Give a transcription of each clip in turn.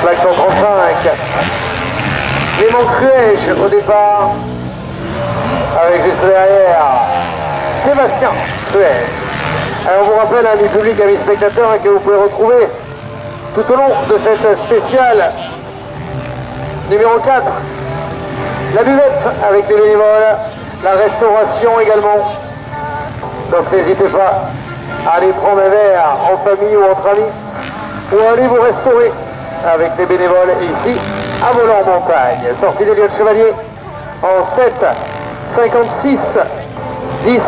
plaque 135. Clément Cruège au départ. Avec juste derrière Sébastien Cruège. Alors on vous rappelle, amis publics, amis spectateurs, que vous pouvez retrouver tout au long de cette spéciale numéro 4, la buvette avec des bénévoles, la restauration également. Donc n'hésitez pas à aller prendre un verre en famille ou entre amis, ou à aller vous restaurer avec des bénévoles ici à Volant-Montagne. Sortie de Lyon Chevalier en 7, 56, 10.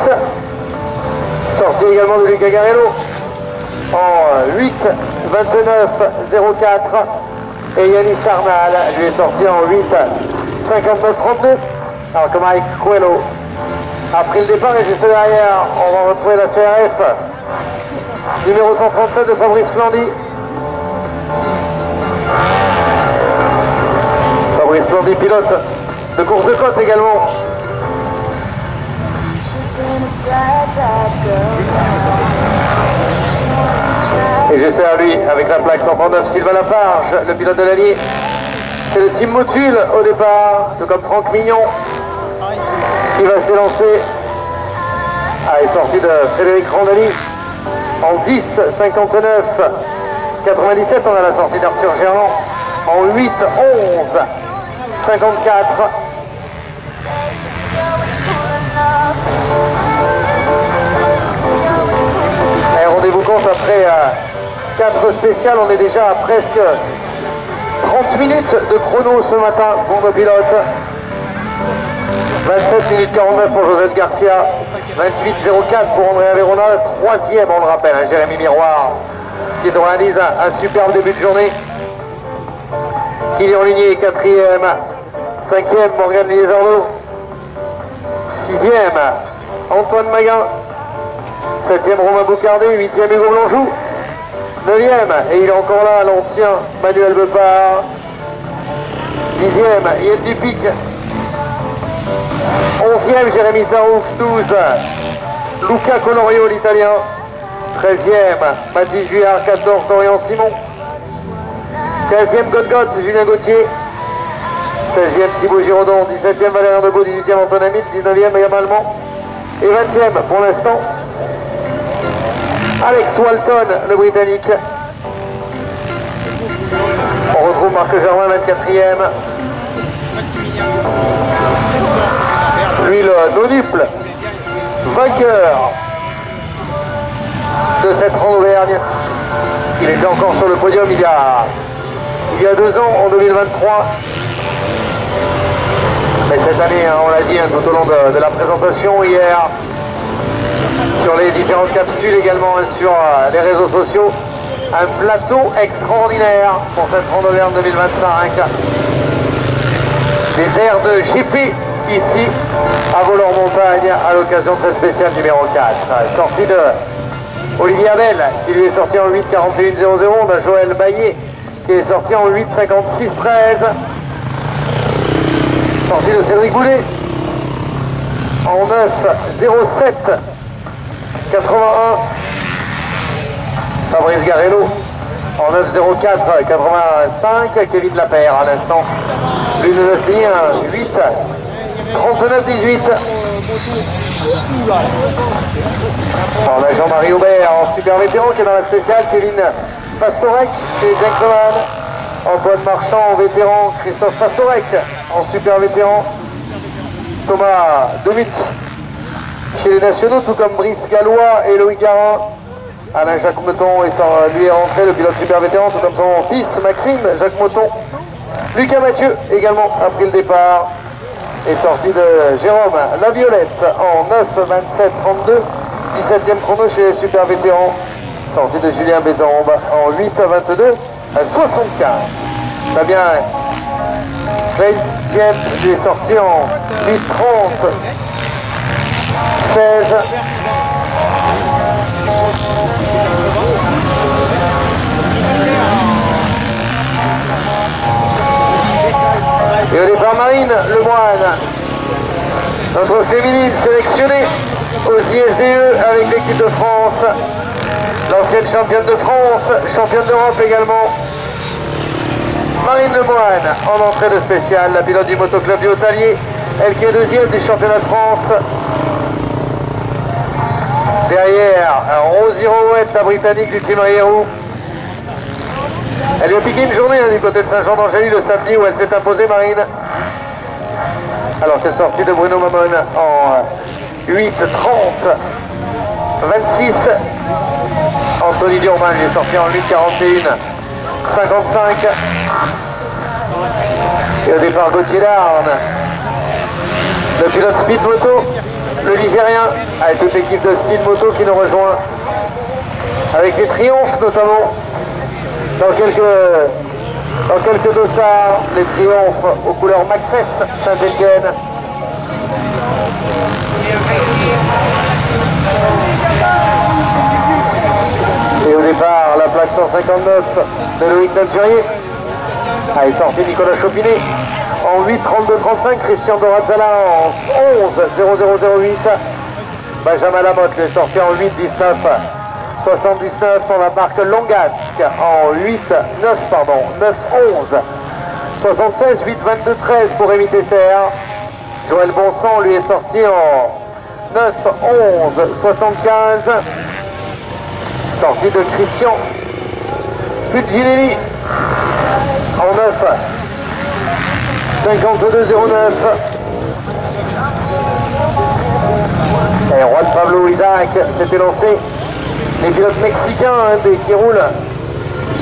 Sortie également de Lucas Garello en 8, 29, 04. Et Yannis Arnal, lui est sorti en 8, 59, 32. Alors que Mike Coelho a pris le départ et juste derrière, on va retrouver la CRF. Numéro 137 de Fabrice Flandy. Fabrice Flandy, pilote de course de côte également. Et juste derrière lui, avec la plaque 139, Sylvain Lafarge, le pilote de l'Allier. C'est le team Motul au départ, tout comme Franck Mignon, qui va s'élancer. Ah, est sorti de Frédéric Randali en 10, 59, 97. On a la sortie d'Arthur Gerland en 8, 11, 54. Et rendez-vous compte, après 4 spéciales, on est déjà à presque 30 minutes de chrono ce matin pour nos pilotes. 27 minutes 49 pour Joseph Garcia, 28,04 pour André Averona, 3e on le rappelle, hein, Jérémy Miroir, qui nous réalise un superbe début de journée. Kylian Lunier, 4e, 5e Morgane Liézardo, 6e Antoine Maguin, 7e Romain Boucardet, 8e Hugo Blanjou, 9e, et il est encore là, l'ancien Manuel Bepard, 10e Yann Dupic, 11e Jérémy Taroux, 12, Luca Colorio l'italien, 13e Mathis Juillard, 14 Dorian Simon, 15e Godgot Julien Gauthier, 16e Thibaut Giraudon, 17e Valérien Debeau, 18e Antoine Amit, 19e Yann Allemand et 20e pour l'instant Alex Walton, le Britannique. On retrouve Marc Germain, 24e. Lui, le nonuple vainqueur de cette Grande Auvergne. Il était encore sur le podium il y a 2 ans, en 2023. Mais cette année, hein, on l'a dit, hein, tout au long de la présentation hier, sur les différentes capsules également, hein, sur les réseaux sociaux, un plateau extraordinaire pour cette Grande Auvergne 2025. Des airs de GP ici à Volant-Montagne à l'occasion de cette spéciale numéro 4. Sortie de Olivier Abel qui lui est sorti en 8, 41, 00. On a Joël Baillet qui est sorti en 8, 56, 13. Sortie de Cédric Boulet en 9, 07, 81. Fabrice Garello en 9,04, 85. Kevin Lapère à l'instant. Lui nous a signé un 8, 39, 18. On a Jean-Marie Aubert en super vétéran qui est dans la spéciale. Kevin Pastorek chez Gentleman. Antoine Marchand en vétéran. Christophe Pastorek en super vétéran. Thomas Demut chez les nationaux, tout comme Brice Gallois et Loïc Garin. Alain Jacques Mouton lui est rentré, le pilote super vétéran, tout comme son fils Maxime Jacques Mouton. Lucas Mathieu également a pris le départ. Et sorti de Jérôme Laviolette en 9, 27, 32. 17e chrono chez les super vétérans. Sorti de Julien Bézombe en 8, 22, 75. Fabien Reitien est sorti en 8, 30, 16. Et au départ, Marine Lemoine, notre féminine sélectionnée aux ISDE avec l'équipe de France, l'ancienne championne de France, championne d'Europe également. Marine Lemoine en entrée de spécial, la pilote du motoclub du Haut-Allier, elle qui est deuxième du championnat de France. Derrière, Rosie Rowett, la britannique du team Rierou. Elle lui a piqué une journée du côté de Saint-Jean-d'Angély le samedi où elle s'est imposée, Marine. Alors c'est sorti de Bruno Mamone en 8, 30, 26. Anthony Durban il est sorti en 8, 41, 55. Et au départ Gauthier Darne, le pilote Speed Moto, le Ligérien, avec toute l'équipe de Speed Moto qui nous rejoint, avec les triomphes notamment, dans quelques dossards, les triomphes aux couleurs Maxès Saint-Étienne. Et au départ, la plaque 159 de Loïc Venturier. Est sorti Nicolas Chopinet en 8, 32, 35. Christian Dorazala en 11, 0008. Benjamin Lamotte est sorti en 8, 19, 79. On la marque Longasque en 8, 9, 11. 76, 8, 22, 13 pour Rémi Tesser. Joël Bonsan lui est sorti en 9, 11, 75. Sortie de Christian Puccinelli en 9, 52, 09. Et Juan Pablo Isaac s'était lancé. Les pilotes mexicains qui roulent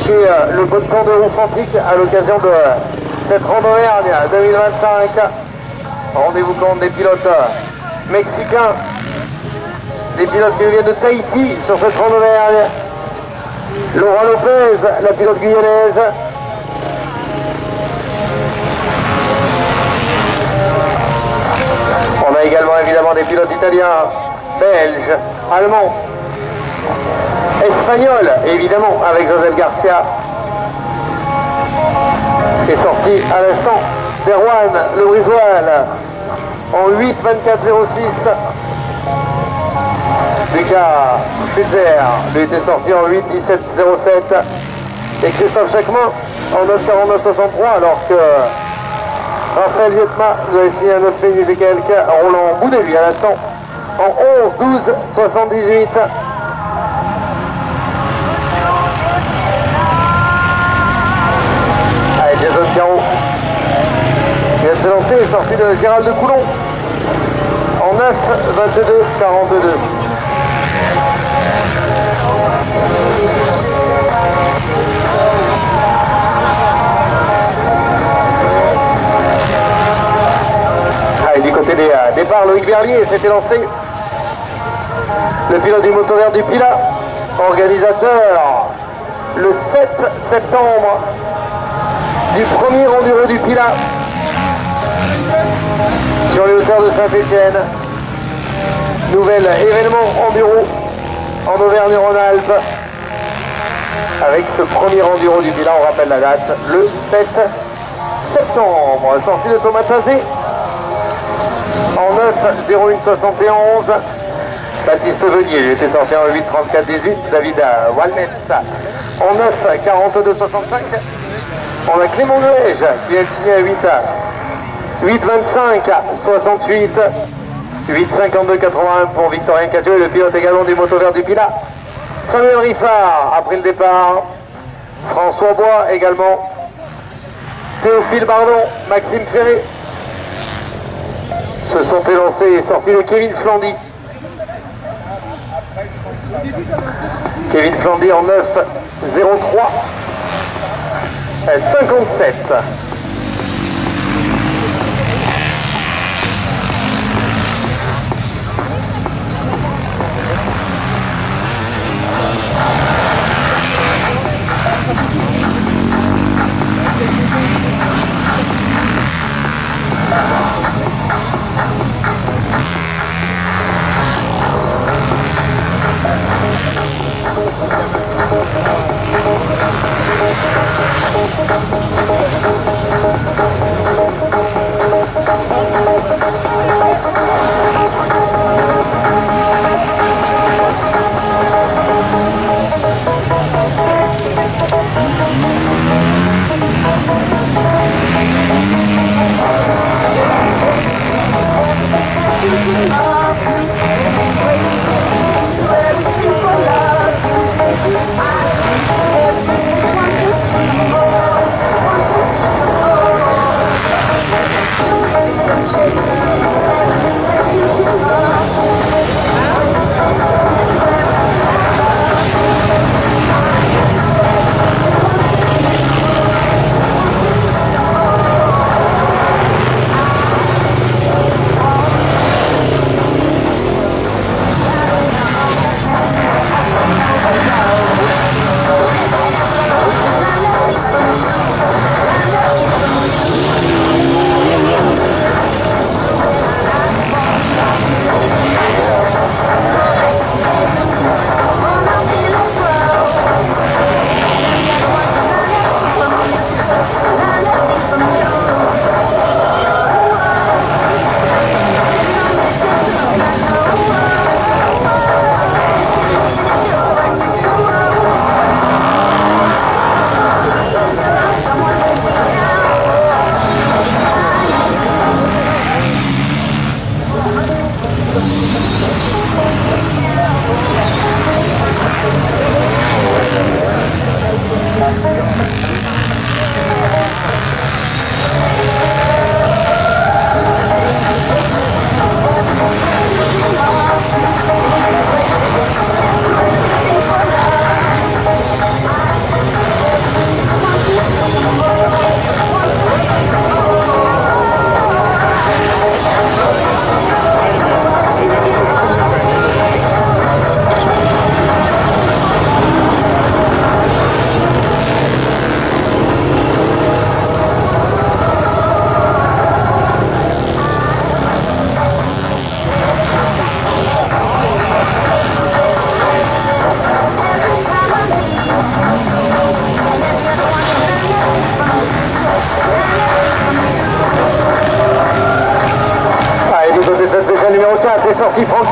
chez le bon temps de Roufantic à l'occasion de cette Randonnergne 2025. Rendez-vous compte des pilotes mexicains, des pilotes qui viennent de Tahiti sur cette Randonnergne. Laura Lopez, la pilote guyanaise. On a également évidemment des pilotes italiens, belges, allemands, espagnols, évidemment avec Joseph Garcia. Est sorti à l'instant d'Erwan Le Brisoil en 8, 24, 06. Lucas Schutzer, lui était sorti en 8, 17, 07. Et Christophe Chacmin en 9, 49, 63, alors que Raphaël Vietma nous a essayé un 9 minutes et quelques. Roland Boudet, lui, à l'instant, en 11, 12, 78. Allez, Jason Caro. Il vient de se lancer, est sorti de Gérald de Coulon en 9, 22, 42. Allez, du côté des départs, Loïc Verlier s'était lancé. Le pilote du motovert du Pilat, organisateur le 7 septembre du premier enduro du Pilat sur les hauteurs de Saint-Étienne. Nouvel événement enduro en Auvergne-Rhône-Alpes avec ce premier enduro du Pilat, on rappelle la date, le 7 septembre. Sortie de Thomas Tazé en 9, 01, 71. Baptiste Venier, il était sorti en 8, 34, 18. David Walnets en 9, 42, 65. On a Clément Nuège qui est signé à 8, 25, 68. 8, 52, 81 pour Victorien Cadieux, le pilote également du motovert du Pilat. Samuel Riffard a pris le départ. François Bois également. Théophile Bardon, Maxime Ferré se sont élancés et sortis de Kevin Flandy. Kevin Flandy en 9, 03, 57.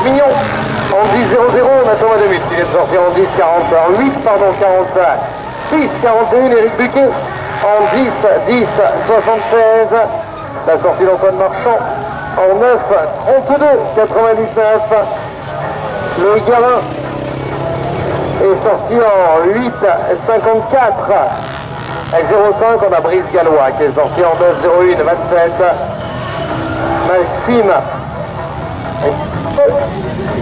Mignon en 10-0-0, Nathan Mademut qui vient de sortir en 10-40, en 8 pardon, 46-41, Éric Buquet en 10-10-76, la sortie d'Antoine Marchand en 9-32-99, Loïc Garin est sorti en 8-54 avec 0,5, on a Brice Gallois qui est sorti en 9-01-27, Maxime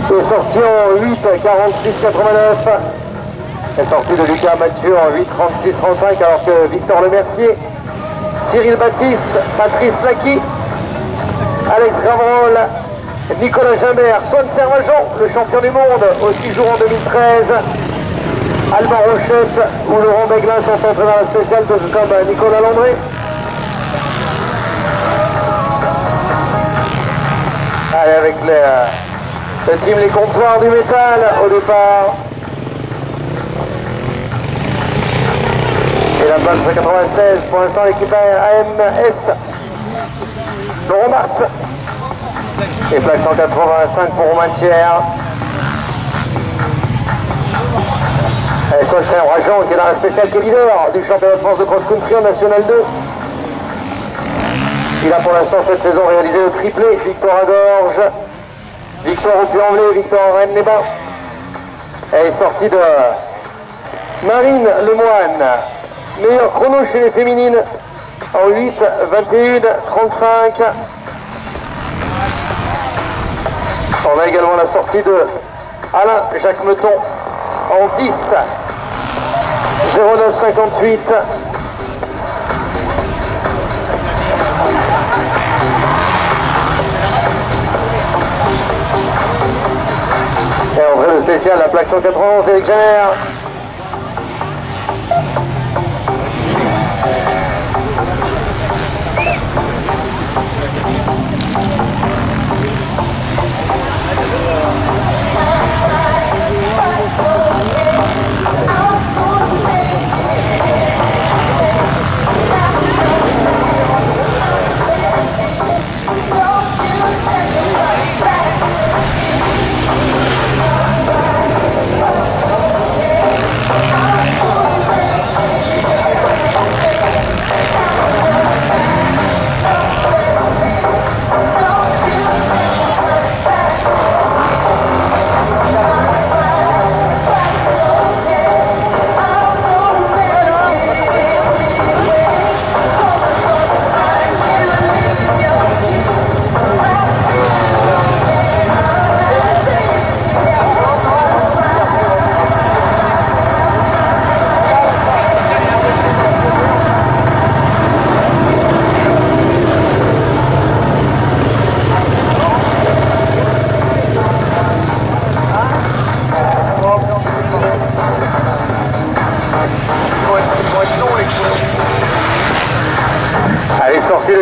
est sorti en 8-46-89, est sorti de Lucas Mathieu en 8-36-35, alors que Victor Lemercier, Cyril Baptiste, Patrice Lacqui, Alex Graverol, Nicolas Gimbert, Swan Servageant, le champion du monde au 6 jours en 2013, Alban Rochette ou Laurent Beglin sont entrés dans la spéciale, tout comme Nicolas Landré. Allez, avec le team Les Comptoirs du Métal au départ. Et la place 96, pour l'instant l'équipe AMS. Laurent Marthe. Et plaque 185 pour Romain Thiers. Et Solstein Rajan qui est dans la spéciale qui est leader du championnat de France de cross-country en National 2. Il a pour l'instant cette saison réalisé le triplé, victoire à Gorges, victoire au Puy-en-Velay, victoire à Rennes-les-Bains. Elle est sortie de Marine Lemoine, meilleur chrono chez les féminines en 8, 21, 35. On a également la sortie de Alain Jacques Meton en 10, 09, 58. Et entrée le spécial, la plaque 191, Éric Janner.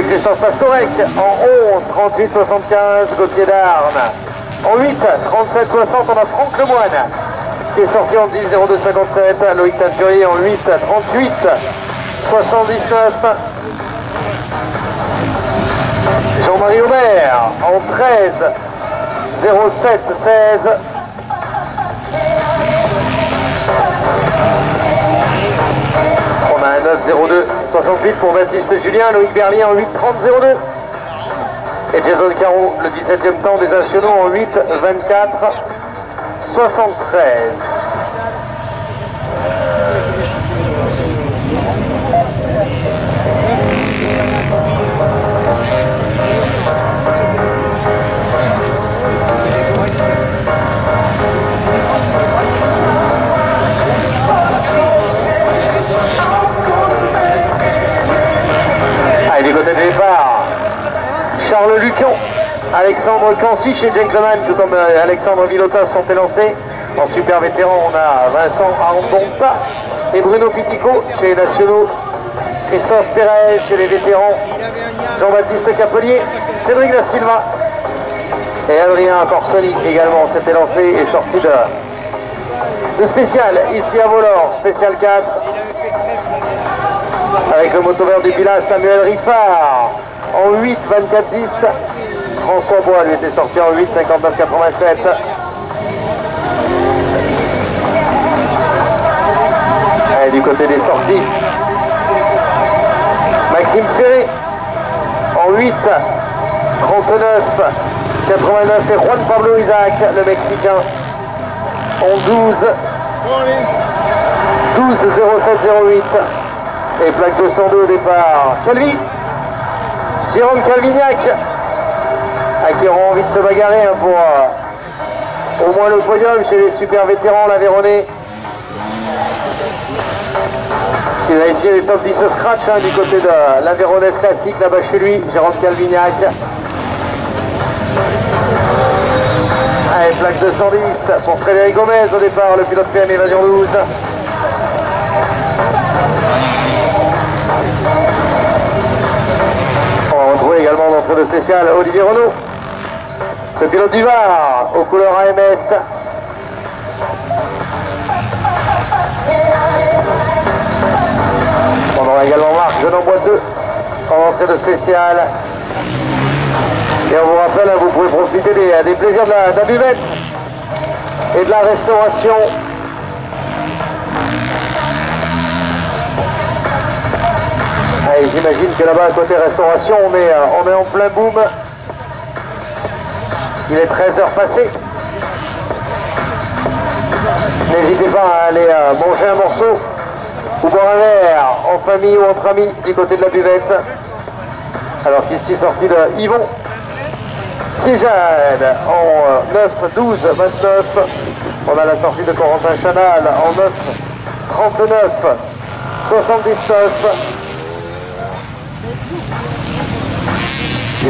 Christophe Pastorek en 11, 38, 75, Gauthier d'Arnes. En 8, 37, 60, on a Franck Lemoine qui est sorti en 10, 02, 57, Loïc Tinturier en 8, 38, 79. Jean-Marie Aubert en 13, 07, 16. On a un 9-02, 68 pour Baptiste Julien, Loïc Berlier en 8-30-02. Et Jason Caro, le 17e temps des nationaux en 8-24-73. Allez, du côté de départ, Charles Lucan, Alexandre Cancy chez Gentleman, tout comme Alexandre Villotas sont élancés. En super vétéran, on a Vincent Arambonta et Bruno Pitico chez les nationaux, Christophe Perret chez les vétérans, Jean-Baptiste Capelier, Cédric Da Silva et Adrien Corsoni également s'est élancé et sorti de spécial ici à Vollore, spécial 4 avec le motovert du Pilat Samuel Riffard en 8, 24, 10. François Bois, lui était sorti en 8, 59, 87. Et du côté des sorties, Maxime Ferré en 8, 39, 89 et Juan Pablo Isaac, le Mexicain, en 12, 12, 07, 08 et plaque 202 au départ. Calvi, Jérôme Calvignac, à qui auront envie de se bagarrer pour au moins le podium chez les super vétérans l'Aveyronais. Il va essayer les top 10 scratch du côté de l'Aveyronnaise classique là-bas chez lui, Jérôme Calvignac. Allez, plaque 210 pour Frédéric Gomez au départ, le pilote PM Évasion 12. On va retrouver également l'entrée de spécial Olivier Renaud, le pilote du Var aux couleurs AMS. On aura également Marc Genon-Boiteux en entrée de spécial. Et on vous rappelle, vous pouvez profiter des plaisirs de la buvette et de la restauration. Allez, j'imagine que là-bas, côté restauration, on est en plein boom. Il est 13h passé. N'hésitez pas à aller manger un morceau ou boire un verre en famille ou entre amis du côté de la buvette. Alors qu'ici, sorti de Yvon Tijane en 9, 12, 29. On a la sortie de Corentin Chanal en 9, 39, 79.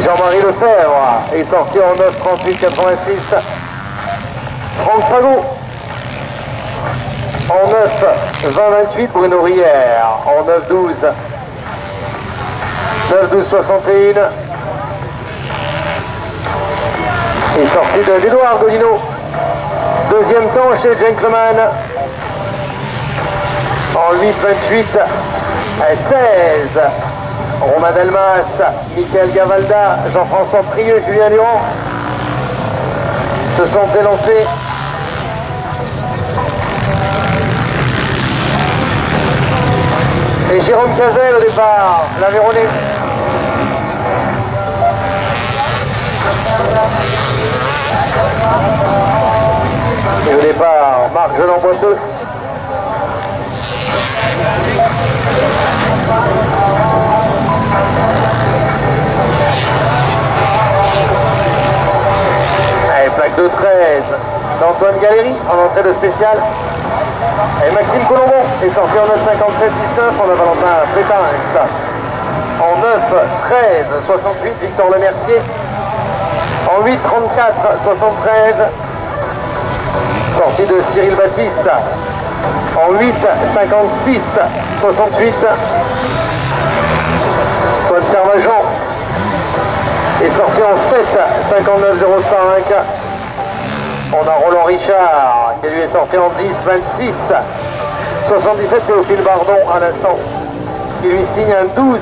Jean-Marie Lefebvre est sorti en 9, 38, 86. Franck Fagot en 9, 20, 28. Bruno Rière en 9, 12. 9, 12, 61. Et sorti de l'Édouard Godino. Deuxième temps chez Gentleman. En 8, 28, 16. Romain Delmas, Michael Gavalda, Jean-François Prieux, Julien Durand se sont élancés. Et Jérôme Cazel au départ, l'Aveyronais. Et au départ, Marc Genon-Boiteux. Allez, plaque de 13 d'Antoine Galéry en entrée de spécial. Et Maxime Colombon est sorti en 9,57,19. On a Valentin Pétain en 9, 13, 68, Victor Lemercier. En 8, 34, 73. Sortie de Cyril Baptiste. En 8, 56, 68. Swan Servageant est sorti en 7, 59, 05. On a Roland Richard qui lui est sorti en 10, 26, 77. Théophile Bardon à l'instant qui lui signe un 12,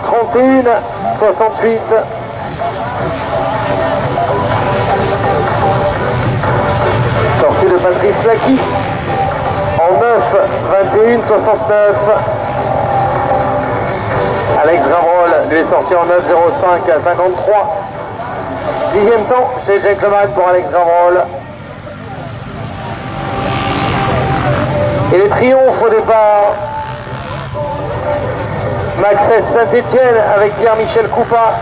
31, 68. Sortie de Patrice Lacqui en 9, 21, 69. Alex Gravrol lui est sorti en 9, 05, 53. Dixième temps chez Gentleman pour Alex Gravrol. Et les triomphes au départ. Maxès Saint-Etienne avec Pierre-Michel Coupa.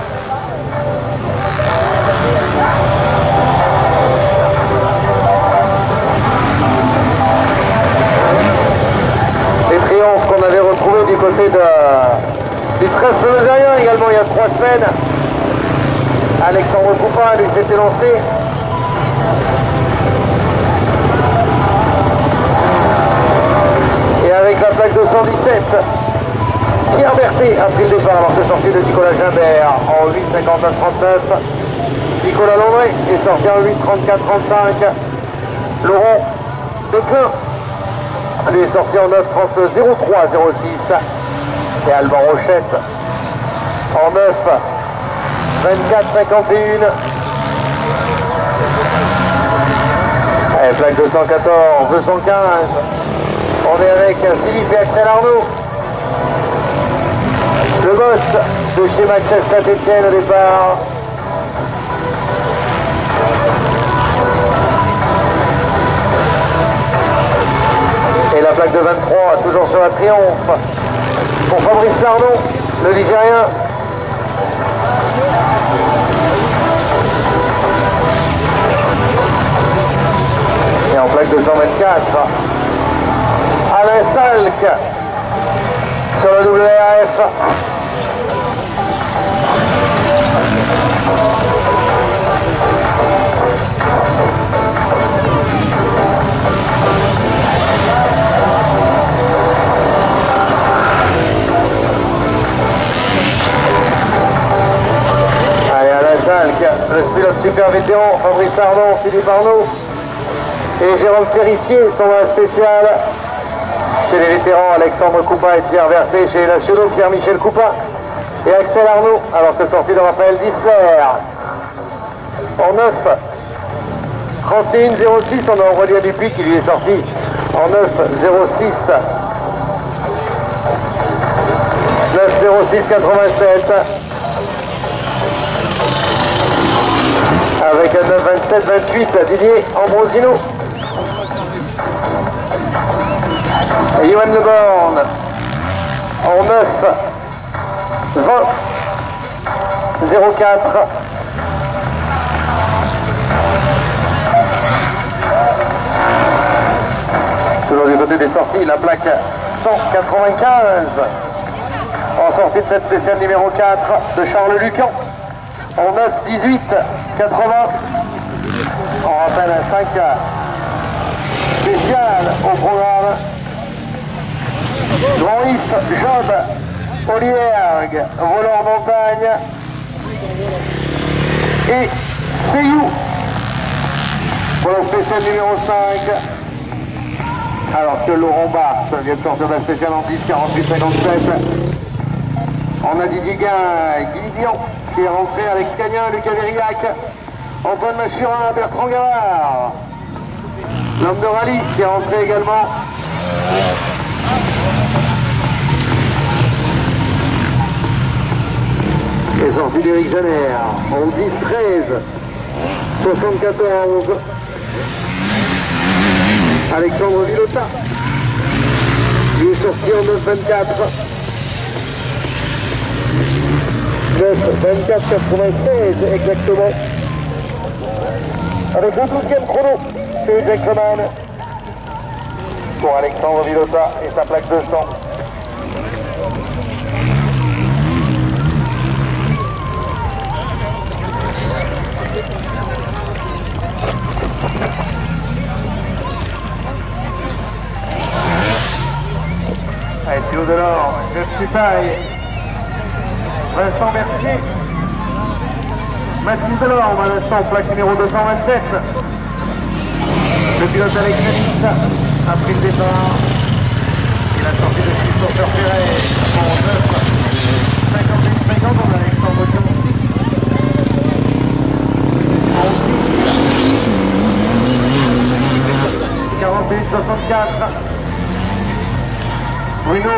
Les triomphes qu'on avait retrouvés du côté du trèfle meusérien également il y a 3 semaines. Alexandre Coupa lui s'était lancé. Et avec la plaque 217, Pierre Berthet a pris le départ alors que sorti de Nicolas Gimbert en 8, 59, 39. Nicolas Landré est sorti en 8, 34, 35. Laurent Declin lui est sorti en 9, 30, 03, 06. Et Alban Rochette en 9, 24-51. Allez, plaque 214, 215. On est avec Philippe et Axel Arnaud. Le boss de chez Maxès Saint-Etienne au départ. Et la plaque de 23, toujours sur la triomphe. Pour Fabrice Lardon, le Ligérien. Et en plaque 224, Alain Salk sur le WAF. Allez, Alain Salk, le pilote super vétéran, Fabrice Ardon, Philippe Arnaud et Jérôme Ferricier sont un spécial chez les vétérans Alexandre Coupa et Pierre Vertet, chez les nationaux Pierre-Michel Coupa et Axel Arnaud, alors que sortie de Raphaël Dissler en 9 31-06, on a Aurélien Dupuis qui lui est sorti en 9-06 9-06-87 avec un 9-27-28 Didier Ambrosino. Et Johan Le Born en 9-20-04. Toujours du côté des sorties, la plaque 195 en sortie de cette spéciale numéro 4 de Charles Lucan en 9-18-80. On rappelle un 5 spécial au programme. Grand If, Job, Oliergue, Voleur Montagne et Payou pour le spécial numéro 5. Alors que Laurent Barthes vient de sortir de la spéciale en 10-48-57. On a Didier Guin, Guy Dion qui est rentré, Alex Cagnin, Lucas Vérillac, Antoine Machurin, Bertrand Gavard. L'homme de rallye qui est rentré également. Et sorti d'Éric Janer en 10-13, 74. Alexandre Villota, il est sorti en 9-24. 9-24-96 exactement. Avec le 12e chrono chez Jackman pour Alexandre Villota et sa plaque 200. Allez, Thilo Delorme, Jeff Chipaille, Vincent Mercier, Mathilde Delorme à l'instant, plaque numéro 227. Le pilote Alex Nanis a pris le départ. Il a sorti de Christopher Ferret en 9-51-50, on a Alexandre Dion. En 10-48-64. Bruno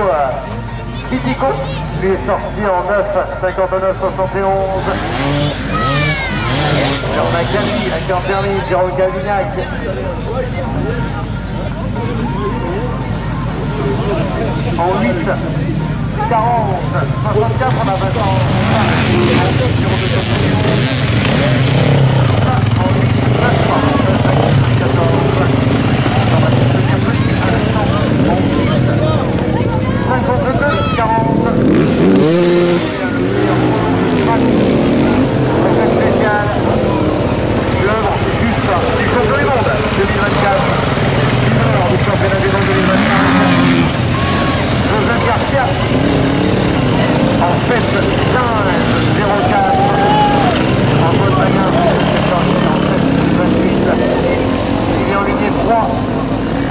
Titico, lui est sorti en 9-59-71. On a Camille, la cœur permis, Jérôme Cavignac. En 8-40-64, on a Vincent.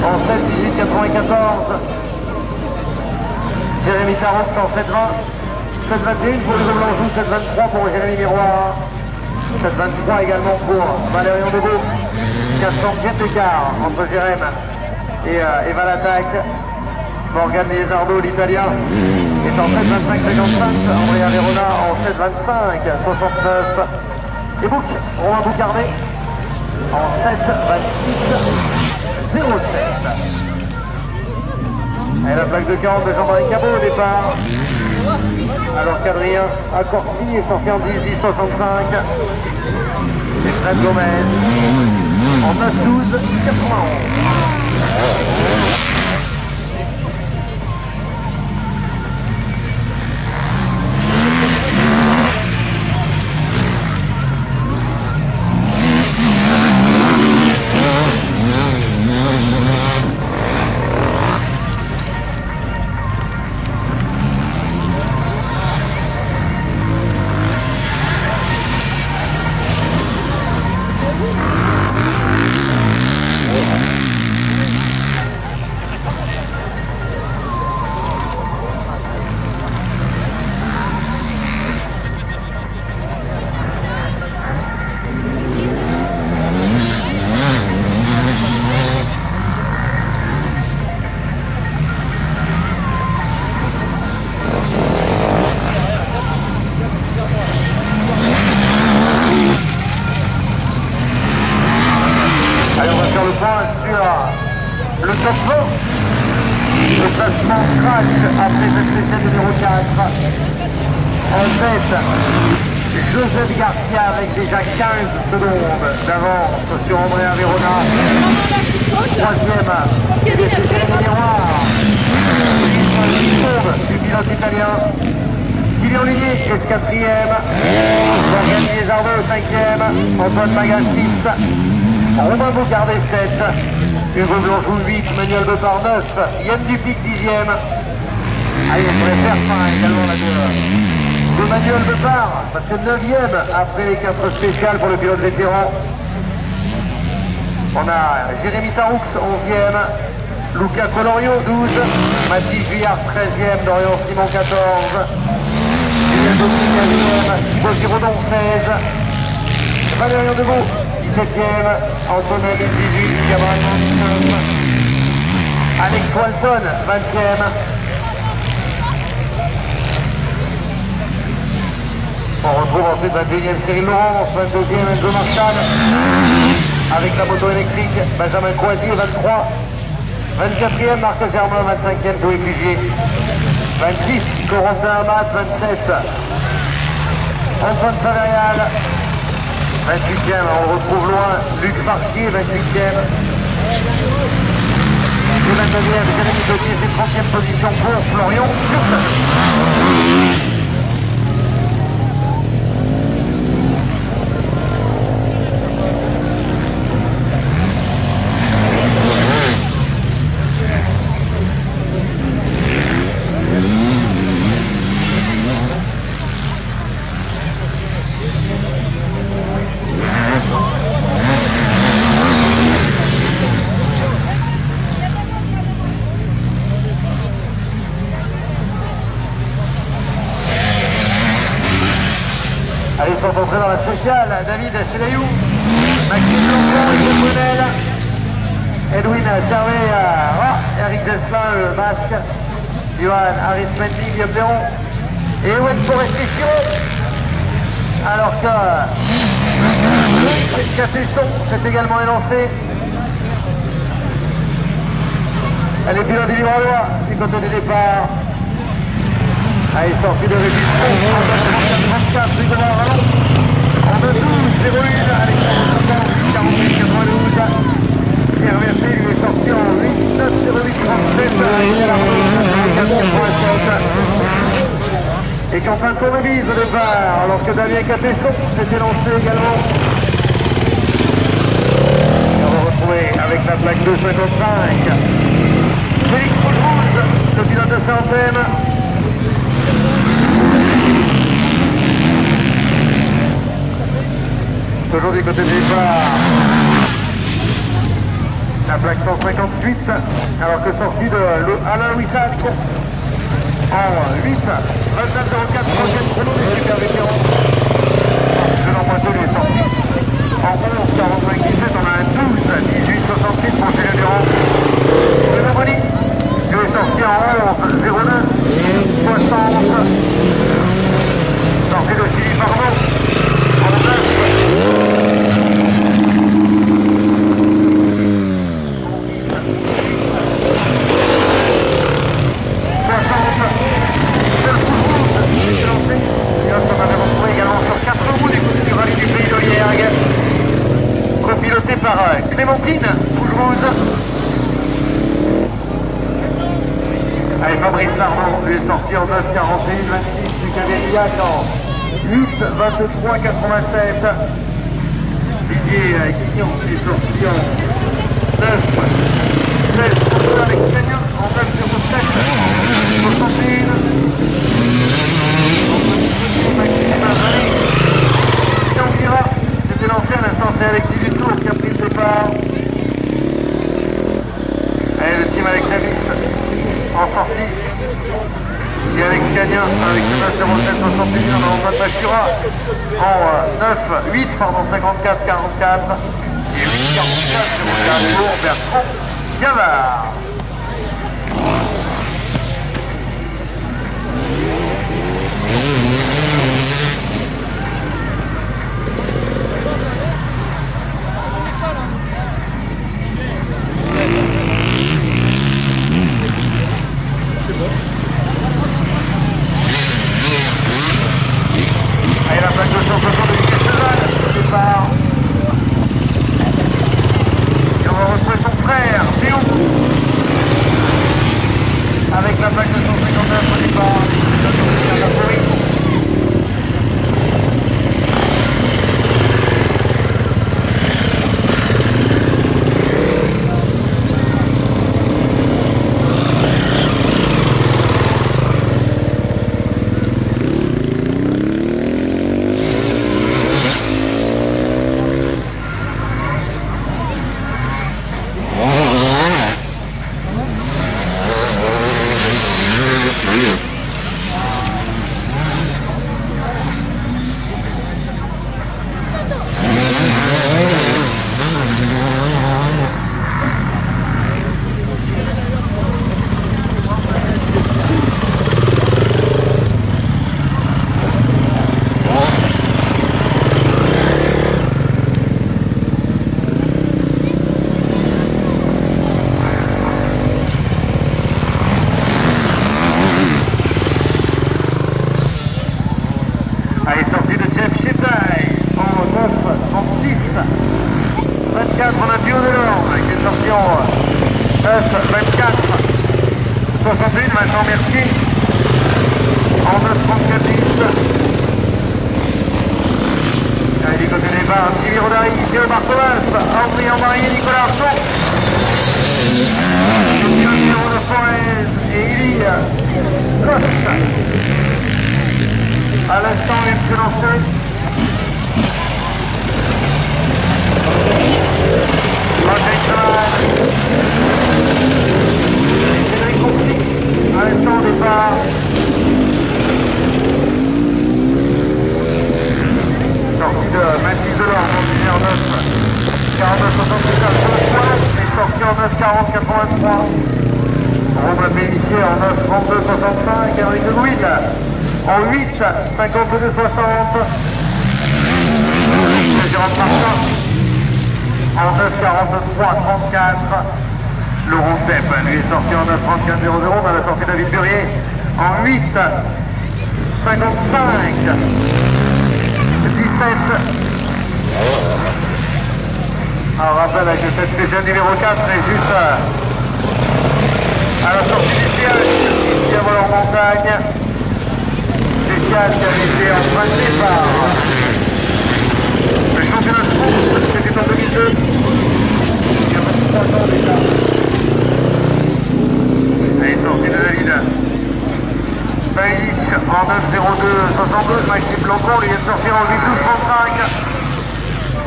En 7-18-94. Jérémy Tarot en 7-20. 721 pour le Blanchou, 723 pour Jérémy Miroir, 723 également pour Valérian Debeau. 400 pieds d'écart entre Jérém et Eva l'attaque. Morgan Liesardo, l'Italien, est en 7,25,55. Andrea Verona en 7,25,69. Et Bouc, Romain Boucardet en 7,26,07. Et la plaque de 40 de Jean-Marie Cabot au départ. Alors qu'Adrien Accorti est sorti en 10,10,65. Et Fred Gomez en 9,12,91. Le top 20, le classement crash après cette essai numéro 4. En tête, Joseph Garcia avec déjà 15 secondes d'avance sur Andrea Verona. Troisième, Jérémy Miroir. Du pilote italien. Kylian Ligné est quatrième. Morgan Liesardo 5e. Antoine Magal 6. Romain Boucardet 7, Hugo Blanchou 8, Manuel Bepard 9, Yann Dupic 10e. Allez, on pourrait faire fin également là de Manuel Bepard, parce que 9e après les 4 spéciales pour le pilote vétéran. On a Jérémy Taroux 11e, Luca Colorio 12, Mathis Vuillard 13e, Dorian Simon 14, Julien Dauphin 15e, Thibaut Giraudon 16, Valérian Debeau 17e, Antonelli 18, Gabriel 19, Alex Walton 20e. On retrouve ensuite 21e Cyril Laurence, 22e Enzo Marchal, avec la moto électrique, Benjamin Coisier 23, 24e Marc Germain, 25e Louis Pugier, 26 Corentin Amat, 27 Antoine Faverial, 28e, on retrouve loin Luc Parquier, 28e. Et 29e, Jérémy Gauthier, c'est 30e position pour Florian Curtin. Allez, ils sont entrés dans la spéciale, David Selayou, Maxime Longchamp, Yves Brunel, Edwin Charvet, Eric Zeslin, le masque, Johan Arismendi, Guillaume Déron, et Ewen Forestier. Alors que Capesson s'est également élancé. Elle est pilote du libre droit du côté du départ. Allez, sortie de Rébusson, en 34, Rigola Rallon, en 2-12, 0-1, Alexandre 48, 92, Pierre Versé lui est sorti en 8-9, 0-8, 37, Ariel Arnaud, 87. Et Quentin Courébise au départ, alors que Damien Capesson s'était lancé également. Et on va retrouver avec la plaque 2,55, Félix Poulrouze, le pilote de Saint-Thème. Toujours du côté du départ, la plaque 158, alors que sortie de Alain Louis Sac, En 8, 29,04, troisième chrono des super vétérans. Le nombre 2 lui est sorti. En 11, 45, 17, on a un 12, 18, 66 pour Julien Durand. Le Nobody lui est sorti en 11, 09, 60. Sorti de Philippe Arnaud. En 9. Copiloté par Clémentine Bougerose. Allez, Fabrice Lardon lui est sorti en 9,41, 26 du Cavaliac en 8, 23, 87. Didier Guignon est sorti en 9, 16, avec Cagnon en 9,07, 61. C'était lancé à l'instant, c'est Alexis Dutour qui a pris le départ. Allez, le team avec Davis en sortie. Et avec Cagnin, avec le 9,07,61, on a Antoine Bachura en 9, 8, pardon, 54, 44. Et 8, 44, c'est pour Bertrand Gavard. Allez, la plaque de 160 de Michel Cheval, au départ. Et on va retrouver son frère, Théo. Avec la plaque de 159 au départ. Allez, sortie de Jeff Chetaille en 9, en 6, 24, on a Bio Delorme qui est sorti en 9, 24, 61, Vincent Mercier en 9, 34, 10. Allez, du côté des barres, Thierry Rodari, Théo Bartholas, Henri Ambarier, Nicolas Arson, Numéro de Forez et Élie Coste. À l'instant, il se lancer. Roger Cheval. Cédric Compty. À l'instant, au départ. Sortie de Mathis Delorme, en 9, 49, 68 à 3, et sortie en 9, 40, 83. Romain Pélissier en 9, 32, 65, Henri de Louis. En 8, 52, 60. Jérôme Martin. En 9, 43, 34. Laurent Sepp, lui est sorti en 9, 34, 00. On a la sortie de David Burier. En 8, 55, 17. On rappelle avec cette spéciale numéro 4 et juste à la sortie du siège, ici à Volant-Montagne. Spécial qui avait été en fin de départ. Le championnat de France, c'était en 2002. Il y a 23 ans déjà. Allez, sortie de David Bajic en 9,02, 62. Maxime Blancon, lui vient de sortir en 8,12, 35.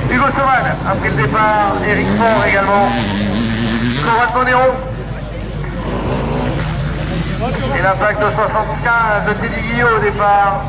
Hugo Sauval a pris le départ. Eric Fort également. Conrad Monero. Et la plaque de 75 de Teddy Guillot au départ.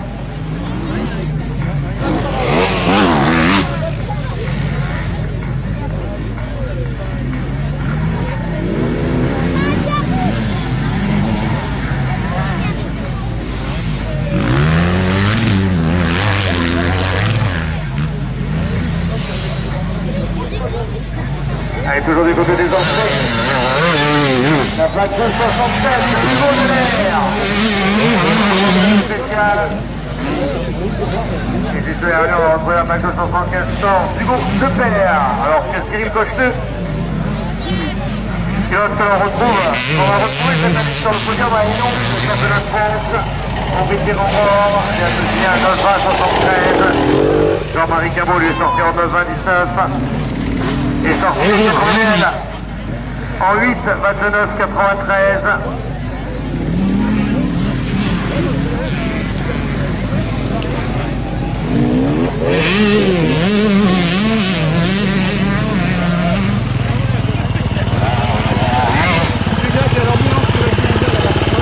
Allez, toujours du côté des entrées. La plaque de 67, le niveau de l'air. Spécial. Et juste derrière, on va retrouver la plaque de 75 du groupe de Père. Alors, c'est Cyril Cocheteux. Et lorsque l'on retrouve, on va retrouver cette année sur le podium à Hénon, le championnat de France, en vétéran or, et associé à 9,20,73. Jean-Marie Cabot lui est sorti en 9,20,19. Et sorti de Grenelle en 8,29,93.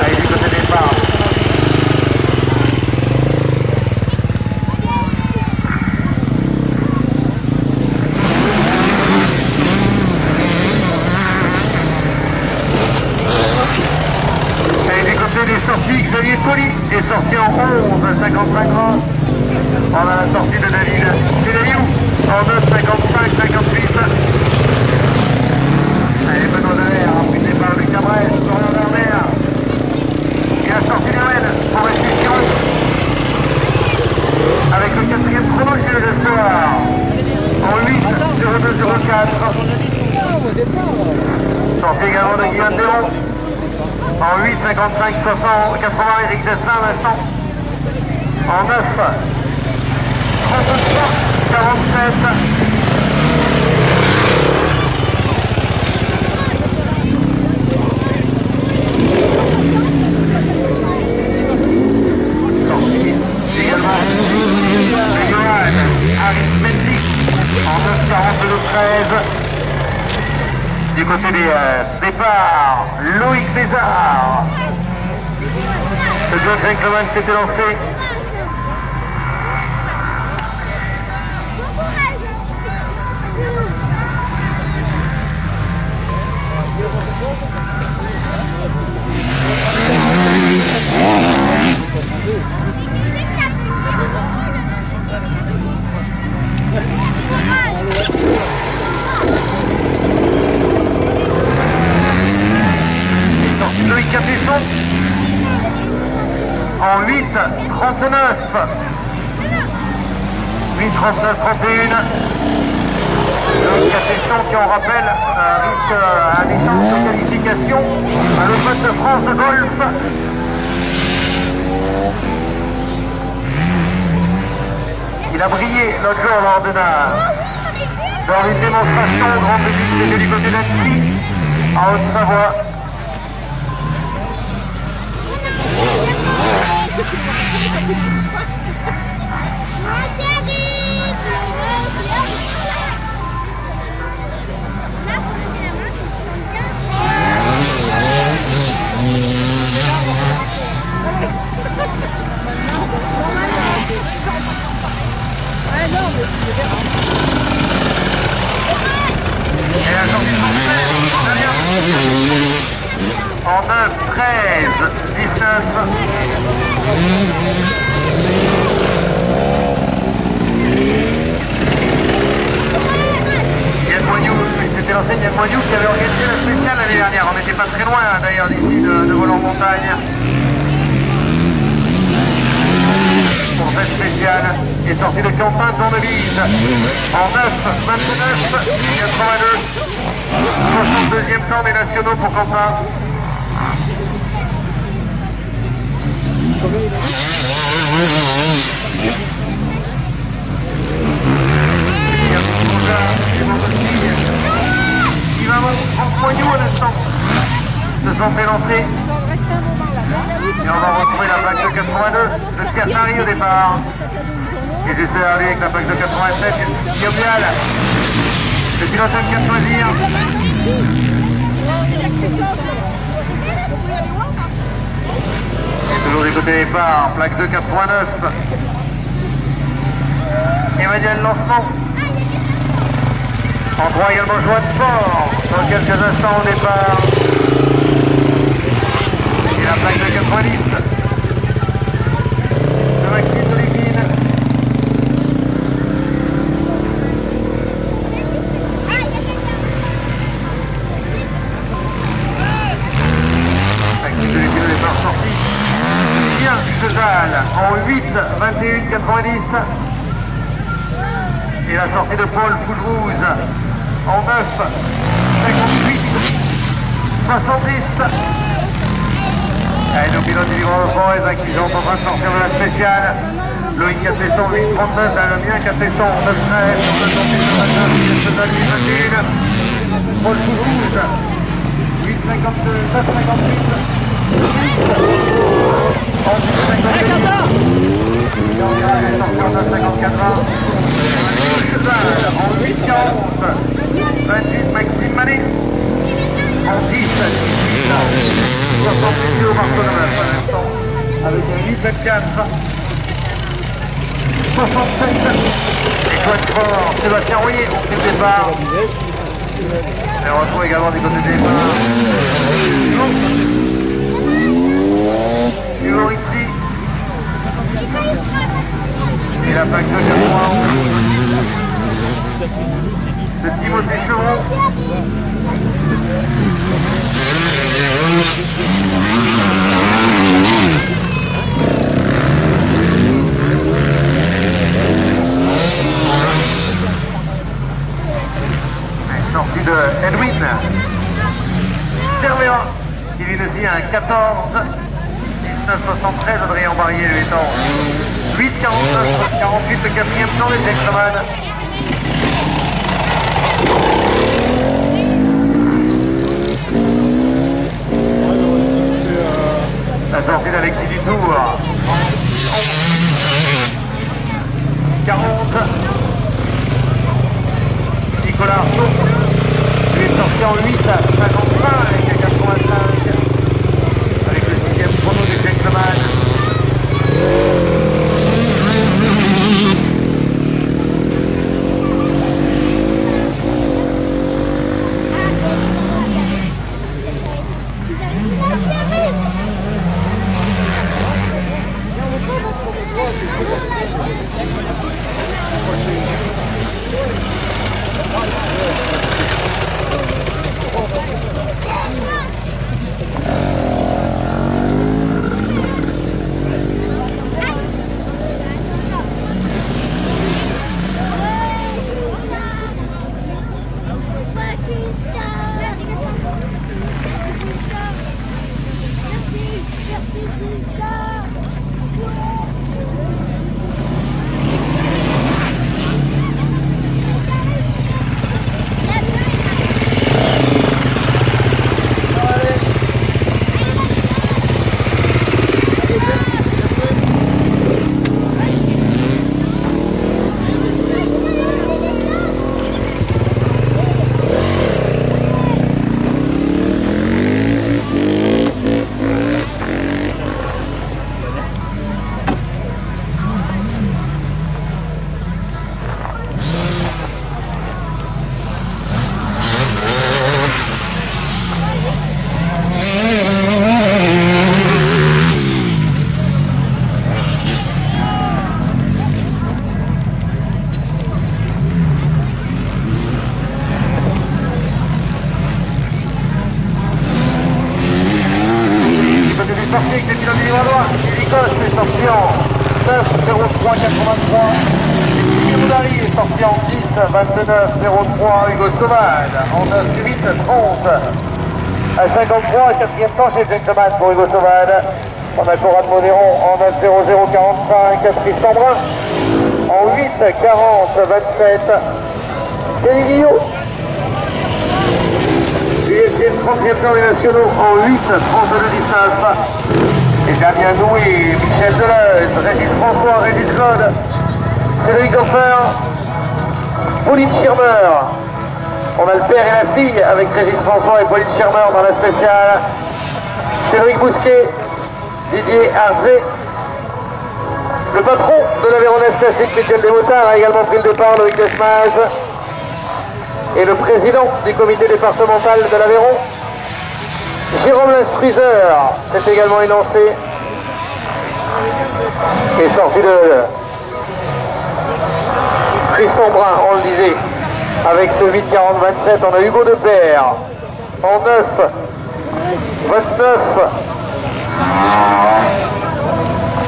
Allez, du côté départ. Xavier Colli est sorti en 11,55. On a la sortie de David Sélayou en 9,55,58. Allez, Benoît Dallaire, puis le départ Lucas Bresse, Florian Vermeer. Et la sortie de Noël pour Restitution. Avec le quatrième chrono chez le Gestoire. En 8,02,04. Sortie également de Guillaume Déron. En 8, 55, 60, 80, Eric Gesselin, Vincent. En 9, 33, 47. Sorti également de Johan Arithmétique en 9, 42, 13. Du côté des départs, Loïc Bézard. Le John Gentleman s'était lancé. Loïc Capuçon en 8, 39. 8, 39, 31. Loïc Capuçon qui, on rappelle, risque un échange de qualification à l'Open de France de golf. Il a brillé l'autre jour lors de dans une démonstration au Grand Public, c'était du côté d'Annecy, en Haute-Savoie. En 9, 13, 19. Yann Moignou, c'était l'enseigne Yann Moignou qui avait organisé la spéciale l'année dernière. On n'était pas très loin d'ailleurs d'ici de Volant-Montagne. Pour cette spéciale est sorti de Quentin Tournevise en 9, 29, 82. 62e temps des nationaux pour Quentin. Il va Franck Moignou à l'instant se sont fait lancer. Et on va retrouver la plaque de 82 de Pierre Paris au départ. Et juste derrière lui avec la plaque de 87, Guillaume Vial. Le pilote qui a choisir. côté départ, plaque 289. Emmanuel Lancement. En 3 également Joanne Fort. Dans quelques instants au départ. Et la plaque de 90. De Maxime Dolivine. Maxime Dolivine au départ sorti. Bien Cheval en 8, 21, 90. Et la sortie de Paul Fougerouze en 9, 58, 70. Et nos pilotes du Libre de Forez qui sont en train de sortir de la spéciale. Loïc Cassesson, 8, 39, Damien Cassesson, 9, 13, sur le temps de 29, 21. Paul Fougerouze, 8, 52, 9, 58. En 10, 58. Et on dira les sorties en 9, 54. En 8, 40, 28, Maxime Manet. En 10, 78 au Barcelone pour l'instant, avec un 8, 24, 67. Et Joanne Fort, Sébastien Royer, au plus départ. Et on retrouve également des côtés de départ. Hugo Ritchie. Et la plaque de 91 de Timothée Chevron. Sortie de Edwin Cervera, qui lui aussi un 14, 1973, Adrien Barrier lui étant 8, 49, 48, le quatrième temps des gentlemen. La sortie d'Alexis Dutour. 40. Nicolas Arnaud. Il est sorti en 8 à 55 et 85. Avec le 6e chrono des gentlemen. est sorti en 10, 29, 03, Hugo Sauvage, en 9, 8, 30. À 53, quatrième temps chez Gentleman pour Hugo Sauvage. On a Conrad Modéron en 9, 0, 0, 45, Tristan Brun. En 8, 40, 27, Kenny Guillot. UFC 30e temps des nationaux en 8, 32, 19. Et Damien Noué, Michel Deleuze, Régis François, Régis Claude, Cédric Goffer, Pauline Schirmer. On a le père et la fille avec Régis François et Pauline Schirmer dans la spéciale. Cédric Bousquet, Didier Arzé. Le patron de la Véronèse Classique, Michel Desmotards, a également pris le départ, Loïc Desmaz. Et le président du comité départemental de l'Aveyron, Jérôme Lensfriseur, s'est également élancé. Et sorti de Tristan Brun, on le disait. Avec ce 8-40-27, on a Hugo Depère. En 9, 29,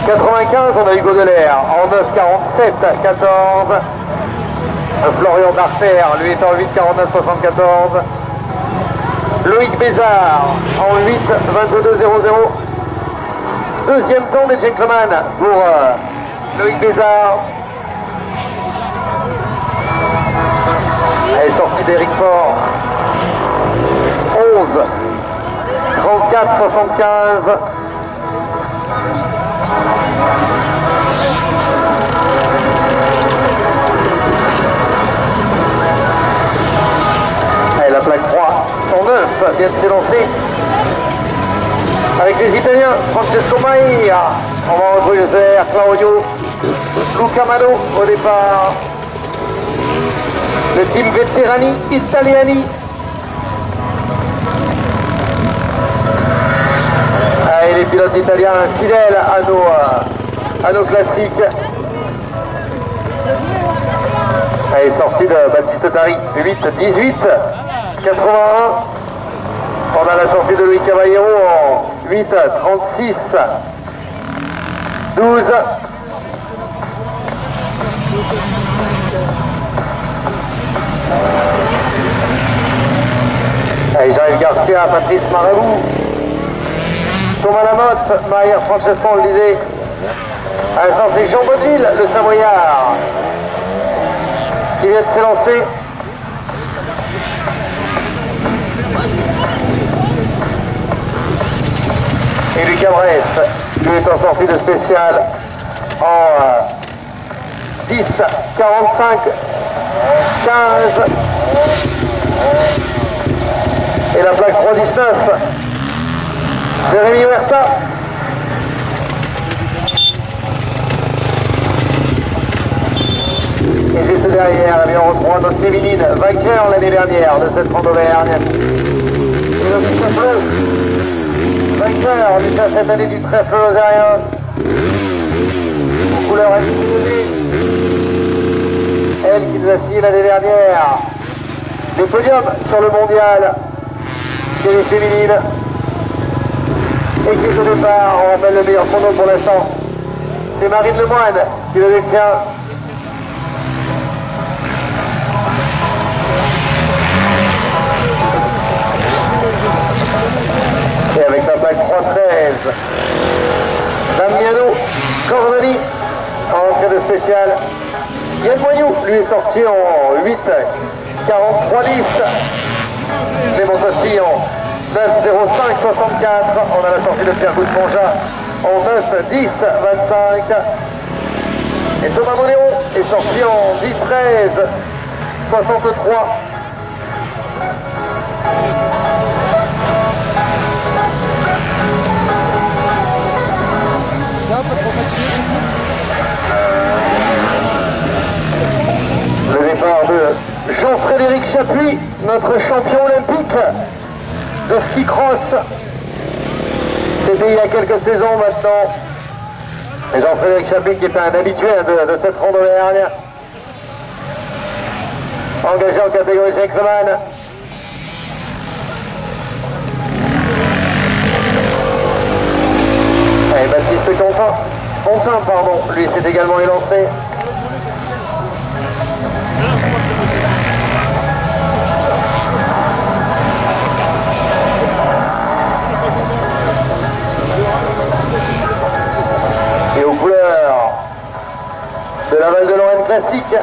95, on a Hugo Delair. En 9, 47, 14. Florian Darter, lui est en 8-49, 74. Loïc Bézard, en 8, 22, 00. Deuxième temps des gentlemen pour Loïc Bézard. Elle est sortie d'Eric Fort. 11, 34, 75. Et la plaque 3, 109, vient de s'élancer. Avec les Italiens, Francesco Maia. On va retrouver Claudio Luca Mano au départ. Le team Veterani Italiani. Et les pilotes italiens fidèles à nos classiques. Elle est sortie de Baptiste Tari, 8, 18, 81. On a la sortie de Louis Caballero en 8, 36, 12. Allez, Jean-Yves Garcia, Patrice Marabou, Thomas Lamotte, Maillard Francesco, on le disait. À l'instant, c'est Jean Baudeville, le Savoyard, qui vient de s'élancer. Et Lucas Bress, lui est en sortie de spécial en 10, 45, 15. Et la plaque 319, Jérémy Huerta. Et juste derrière, la numéro 3, notre féminine, vainqueur l'année dernière de cette Grande Auvergne. Et le trèfle bleu, vainqueur du cette année du trèfle lausanien. Aux couleurs individuelles. Elle qui nous a signé l'année dernière des podiums sur le mondial chez les féminines. Et qui au départ, on rappelle le meilleur chrono pour l'instant. C'est Marine Lemoine qui le détient. Et avec la plaque 3-13, Damiano Corneli en entrée de spécial. Yann Moyou, lui est sorti en 8, 43, 10. Clément Sassi en 9, 05, 64. On a la sortie de Pierre Goutte-Monja en 9, 10, 25. Et Thomas Monéron est sorti en 10, 13, 63. Le départ de Jean-Frédéric Chapuis, notre champion olympique de ski cross. C'était il y a quelques saisons maintenant. Et Jean-Frédéric Chapuis qui est un habitué de cette Ronde Auvergne. Engagé en catégorie gentleman. Et Baptiste Fontin, pardon, lui s'est également élancé. Et aux couleurs de la Val-de-Lorraine classique,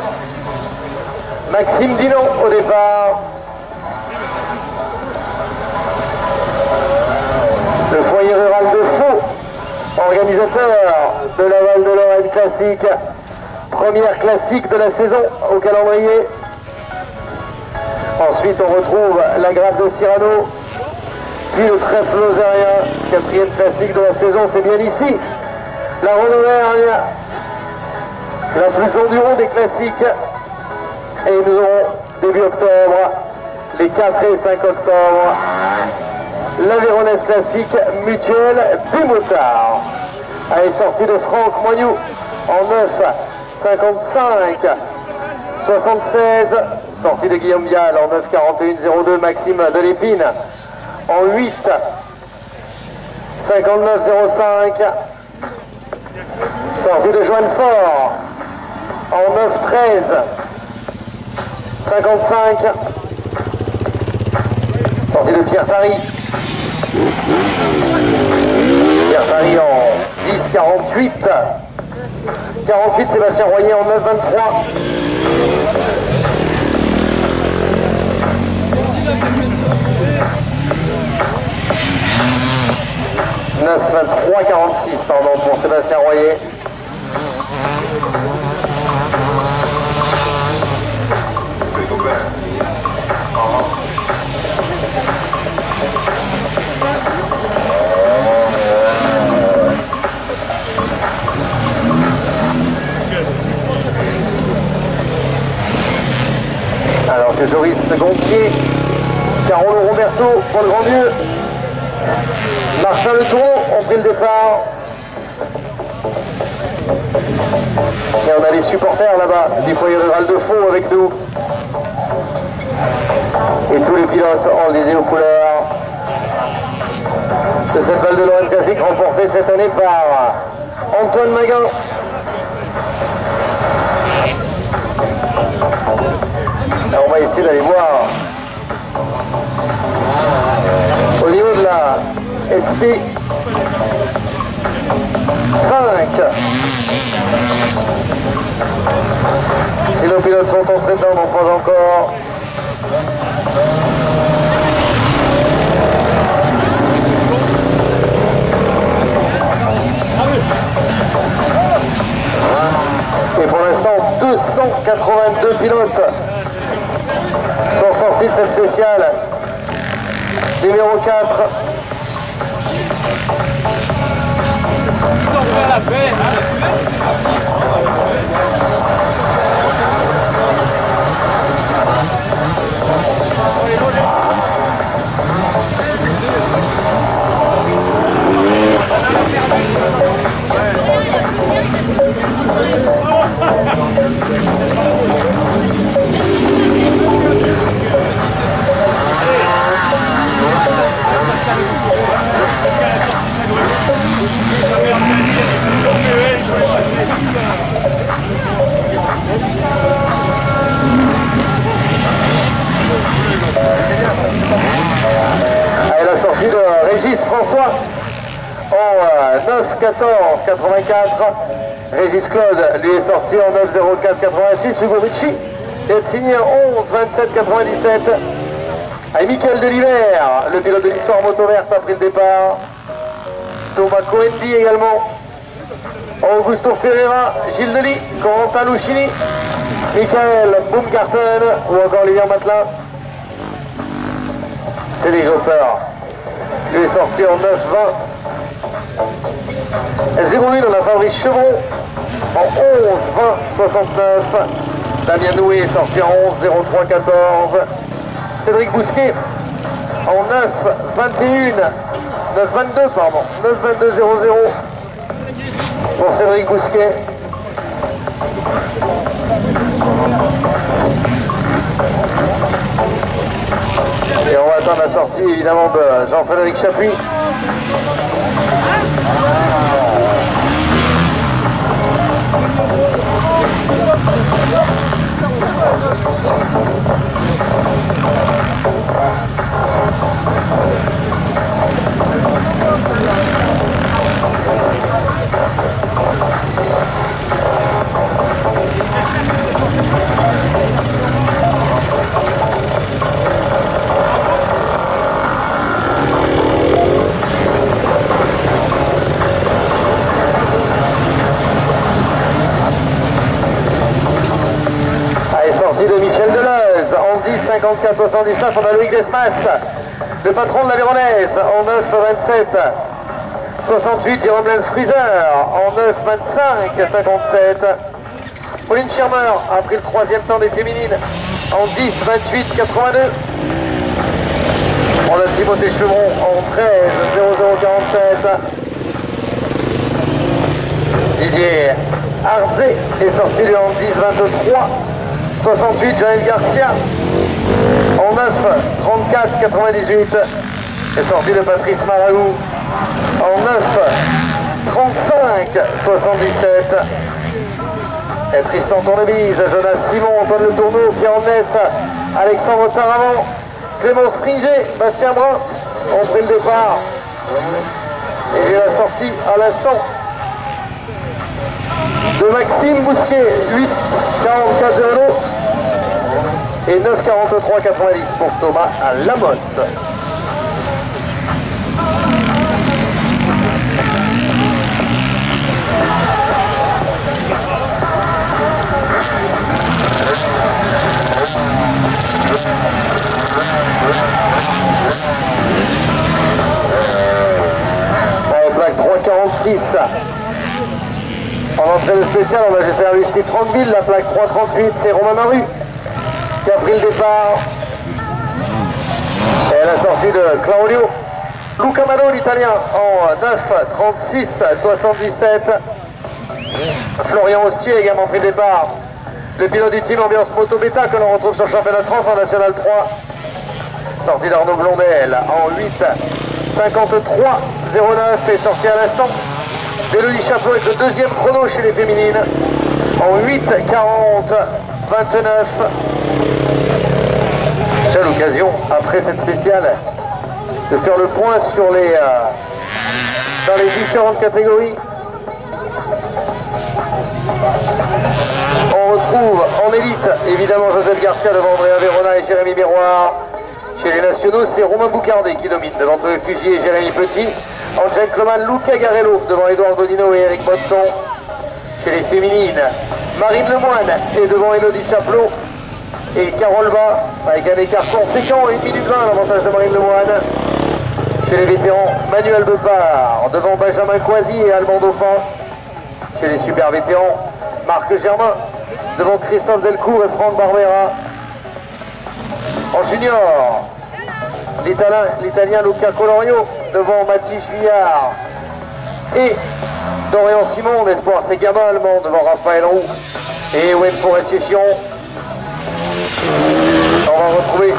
Maxime Dillon au départ. Le foyer rural de Faux, organisateur de la Val-de-Lorraine classique. Première classique de la saison au calendrier. Ensuite, on retrouve la grappe de Cyrano. Puis le trèfle lozérien, quatrième classique de la saison, c'est bien ici. La Renaud-Vergne, la plus endurante des classiques. Et nous aurons début octobre, les 4 et 5 octobre, la Véronèse classique mutuelle des motards. Allez, sortie de Franck Moignou en 9, 55, 76. Sortie de Guillaume Vial en 9, 41, 02. Maxime Delépine en 8, 59, 05. Sortie de Joanne Fort en 9, 13, 55. Sortie de Pierre Tary. Pierre Tary en 10, 48. 48, Sébastien Royer en 9, 23. 9, 23, 46, pardon, pour Sébastien Royer. Alors que Joris Gontier, Carolo Roberto pour le grand Dieu, Martin Le Touron ont pris le départ. Et on a les supporters là-bas du foyer rural de Faux avec nous. Et tous les pilotes enlisés aux couleurs de cette Val de Lorraine classique remportée cette année par Antoine Maguin. Alors on va essayer d'aller voir au niveau de la SP 5. Si nos pilotes sont entrés dedans, on croise encore. Et pour l'instant, 282 pilotes sont sortis de cette spéciale numéro 4. Allez, la sortie de Régis François en 9, 14, 84. Régis Claude, lui, est sorti en 9, 04, 86. Hugo Ricci est signé en 11, 27, 97. Allez, Michael Delivert, le pilote de l'histoire moto verte, a pris le départ. Thomas Coendi également. Augusto Ferreira, Gilles Delis, Corentin Lucchini, Michael Baumgarten ou encore Olivier Matelin. C'est les chauffeurs. Lui est sorti en 9, 20. 08, on a Fabrice Chevron en 11, 20, 69. Damien Noué est sorti en 11, 03, 14. Cédric Bousquet en 9, 21. 9, 22, pardon. 9, 22, 00. Pour Cédric Bousquet. Et on va attendre la sortie évidemment de Jean-Frédéric Chapuis. Allez, sortie de Michel Deleuze en 10, 54, 79, on a Loïc Desmas le patron de la Véronaise en 9,27. 68, Jérôme Lens-Freezer en 9,25, 57. Pauline Schirmer a pris le troisième temps des féminines en 10,28, 82. On a Timothée Chevron en 13, 00,47. Didier Arzé est sorti lui en 10,23. 68, Jaël Garcia en 9, 34, 98. Est sorti de Patrice Maraou en 9, 35, 77. Et Tristan Tournebise, Jonas Simon, Antoine Le Tourneau, Pierre Ness, Alexandre Taravant, Clément Springer, Bastien Brun ont pris le départ. Et j'ai la sortie à l'instant de Maxime Bousquet, 8, 44, 0 et 9, 43, 90 pour Thomas Lamotte. Plaque 3,46. En entrée de spécial, on va faire un Steve Tranquille. La plaque 3,38, c'est Romain Maru qui a pris le départ. Et la sortie de Claudio Luca Mado, l'italien, en 9, 36, 77. Florian Ostier également pris le départ. Le pilote du team Ambiance Moto Beta que l'on retrouve sur le championnat de France en National 3. Sortie d'Arnaud Blondel en 8, 53, 09 est sorti à l'instant. Mélodie Chapeau est le deuxième chrono chez les féminines en 8, 40, 29. C'est l'occasion, après cette spéciale, de faire le point sur les dans les différentes catégories. On retrouve en élite, évidemment, Joseph Garcia devant Andrea Verona et Jérémy Miroir. Chez les nationaux, c'est Romain Boucardet qui domine devant Thomas Fugier et Jérémy Petit. En gentleman, Luca Garello devant Édouard Godino et Eric Botton. Chez les féminines, Marine Lemoine est devant Élodie Chaplot et Carole Bas avec un écart conséquent, 1 minute 20 l'avantage de Marine Lemoine. Chez les vétérans, Manuel Bepard devant Benjamin Coisy et Alban Dauphin. Chez les super vétérans, Marc Germain devant Christophe Delcourt et Franck Barbera. En junior, l'italien Luca Colorio devant Mathis Juillard et Dorian Simon, l'espoir c'est gamin allemand devant Raphaël Roux et Ewen Forestier-Chiron. On va retrouver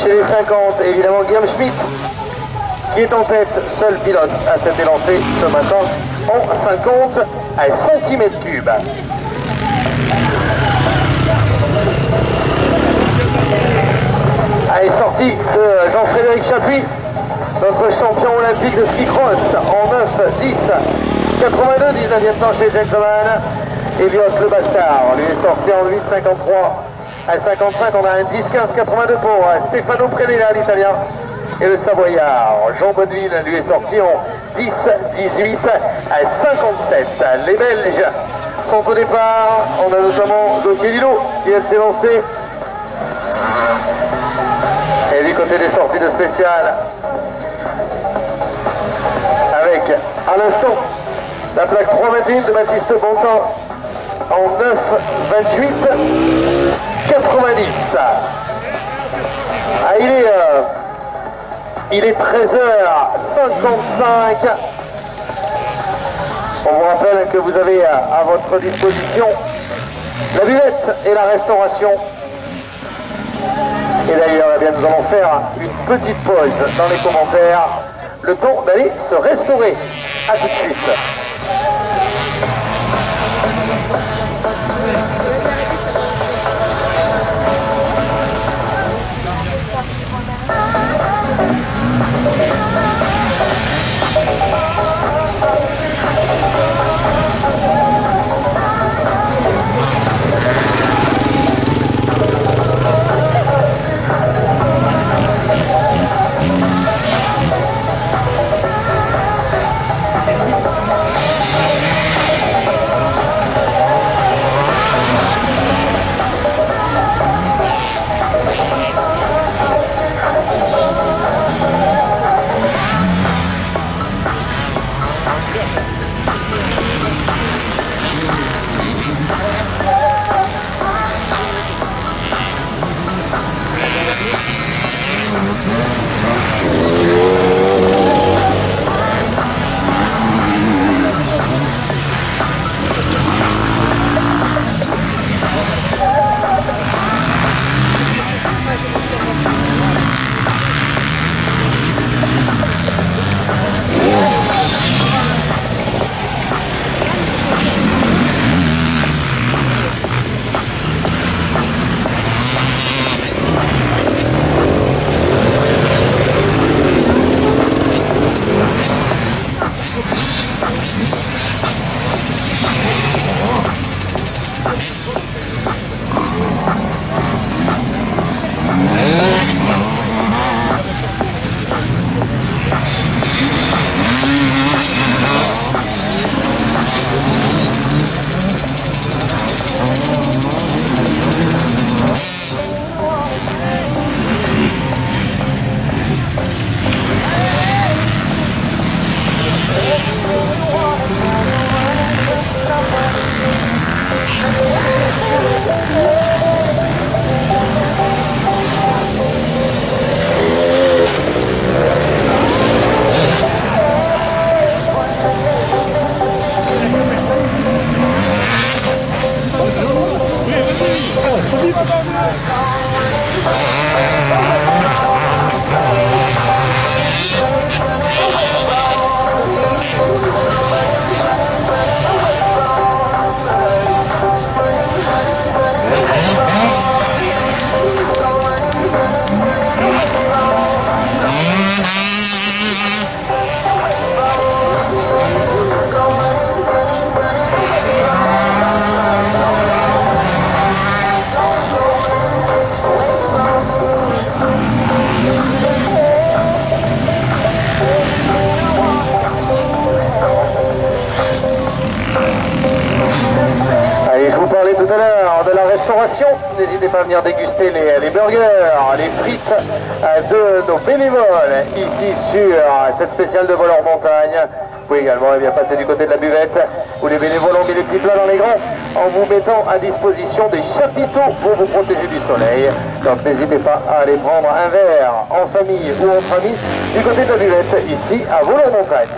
chez les 50 évidemment Guillaume Schmitt qui est en tête, seul pilote à s'être élancé ce matin en 50 cm3. Allez, sortie de Jean-Frédéric Chapuis, notre champion olympique de ski cross en 9, 10, 82, 19e temps chez Gentleman. Et Bios le Bastard, lui est sorti en 8, 53. À 55, on a un 10, 15, 82 pour Stefano Prelina, l'italien. Et le Savoyard, Jean Bonneville, lui est sorti en 10, 18, à 57. Les Belges sont au départ. On a notamment Gauthier Lillo qui s'est lancé. Et du côté des sorties de spécial, avec à l'instant la plaque 3,21 de Baptiste Bontin en 9, 28, 90. Ah, il est 13h55. On vous rappelle que vous avez à votre disposition la buvette et la restauration. Et d'ailleurs, eh bien, nous allons faire une petite pause dans les commentaires, le temps d'aller se restaurer. A tout de suite. N'hésitez pas à venir déguster les burgers, les frites de nos bénévoles ici sur cette spéciale de voleur montagne. Vous pouvez également passer du côté de la buvette où les bénévoles ont mis les petits plats dans les grands en vous mettant à disposition des chapiteaux pour vous protéger du soleil. Donc n'hésitez pas à aller prendre un verre en famille ou entre amis du côté de la buvette ici à voleur montagne.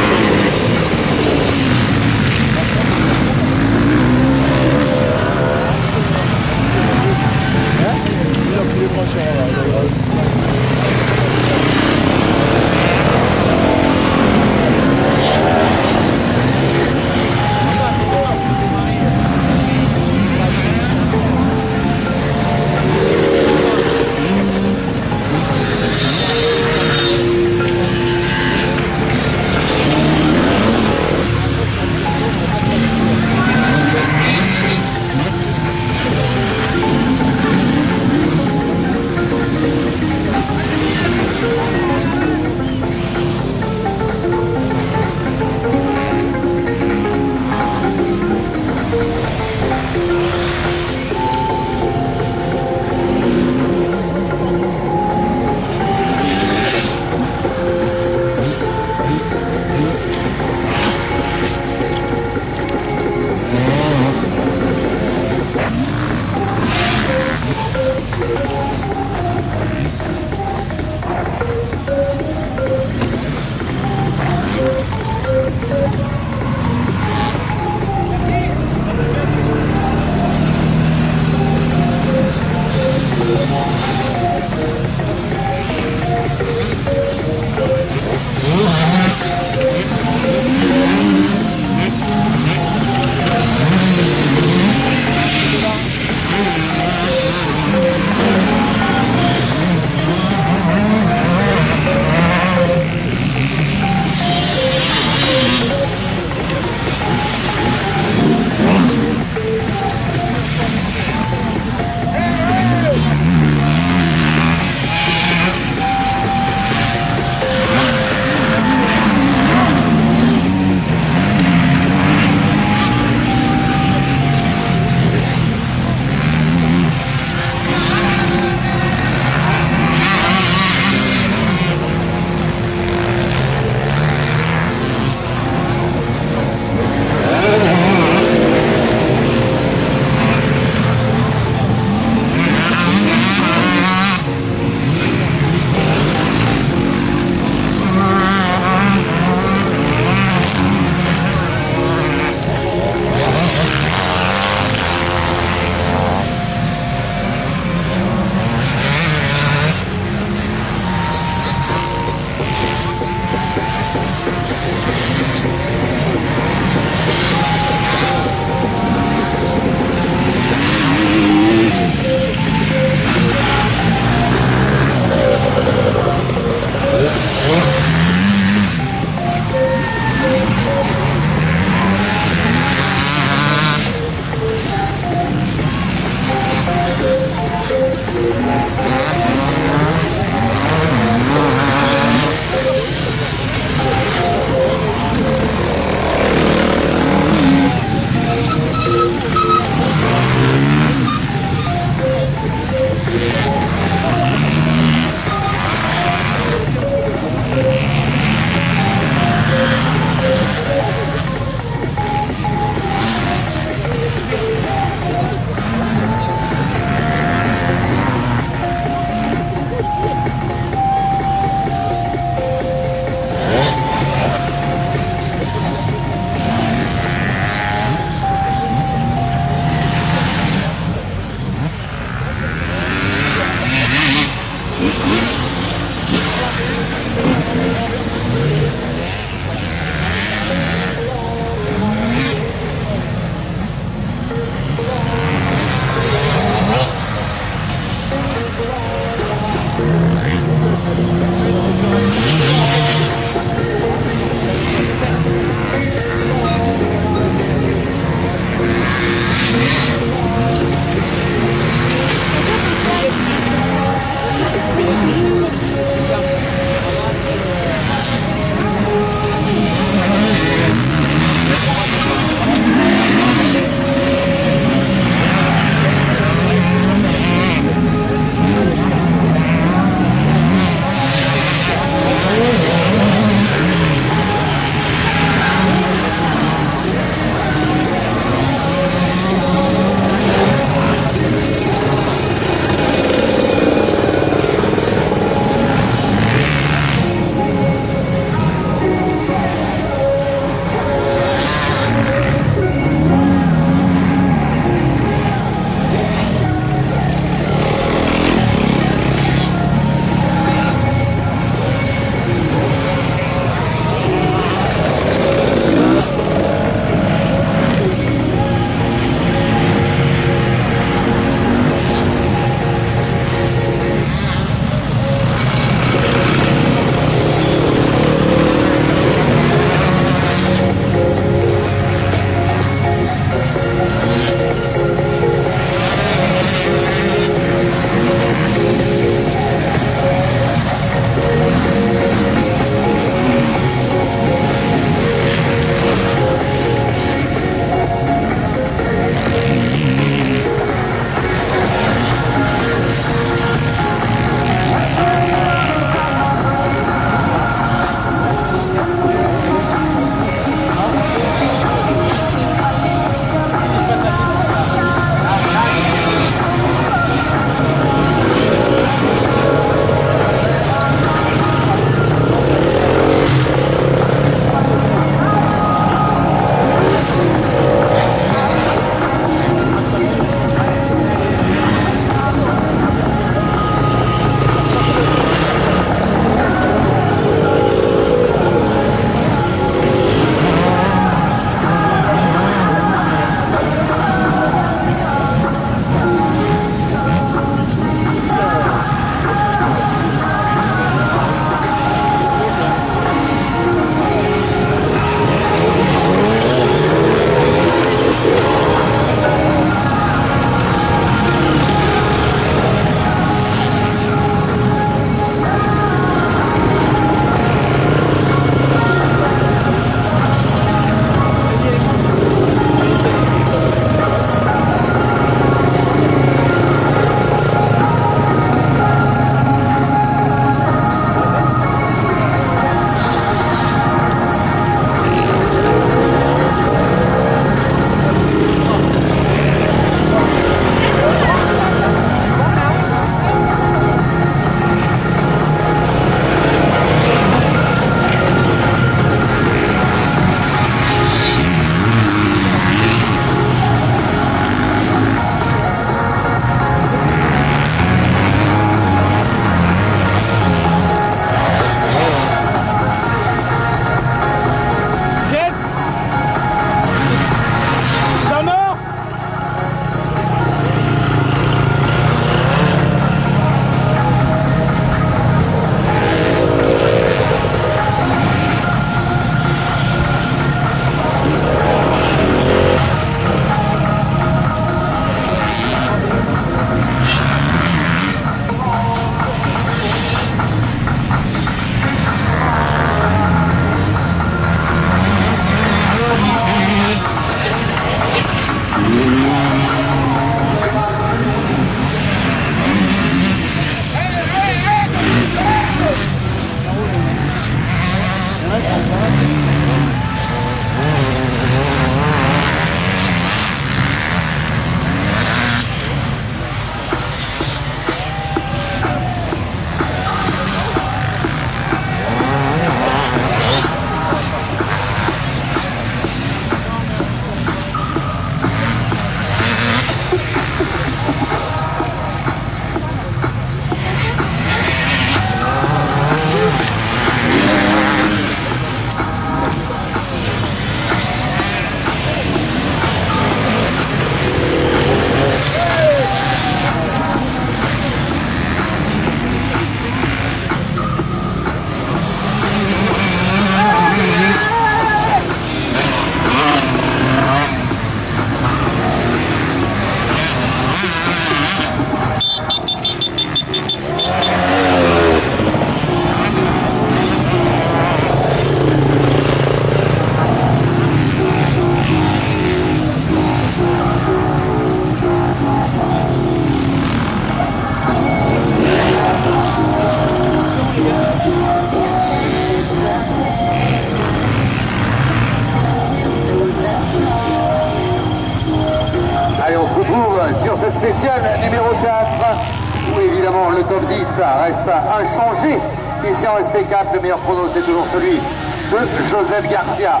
10 reste inchangé. Ici en SP4, le meilleur chrono c'est toujours celui de Joseph Garcia.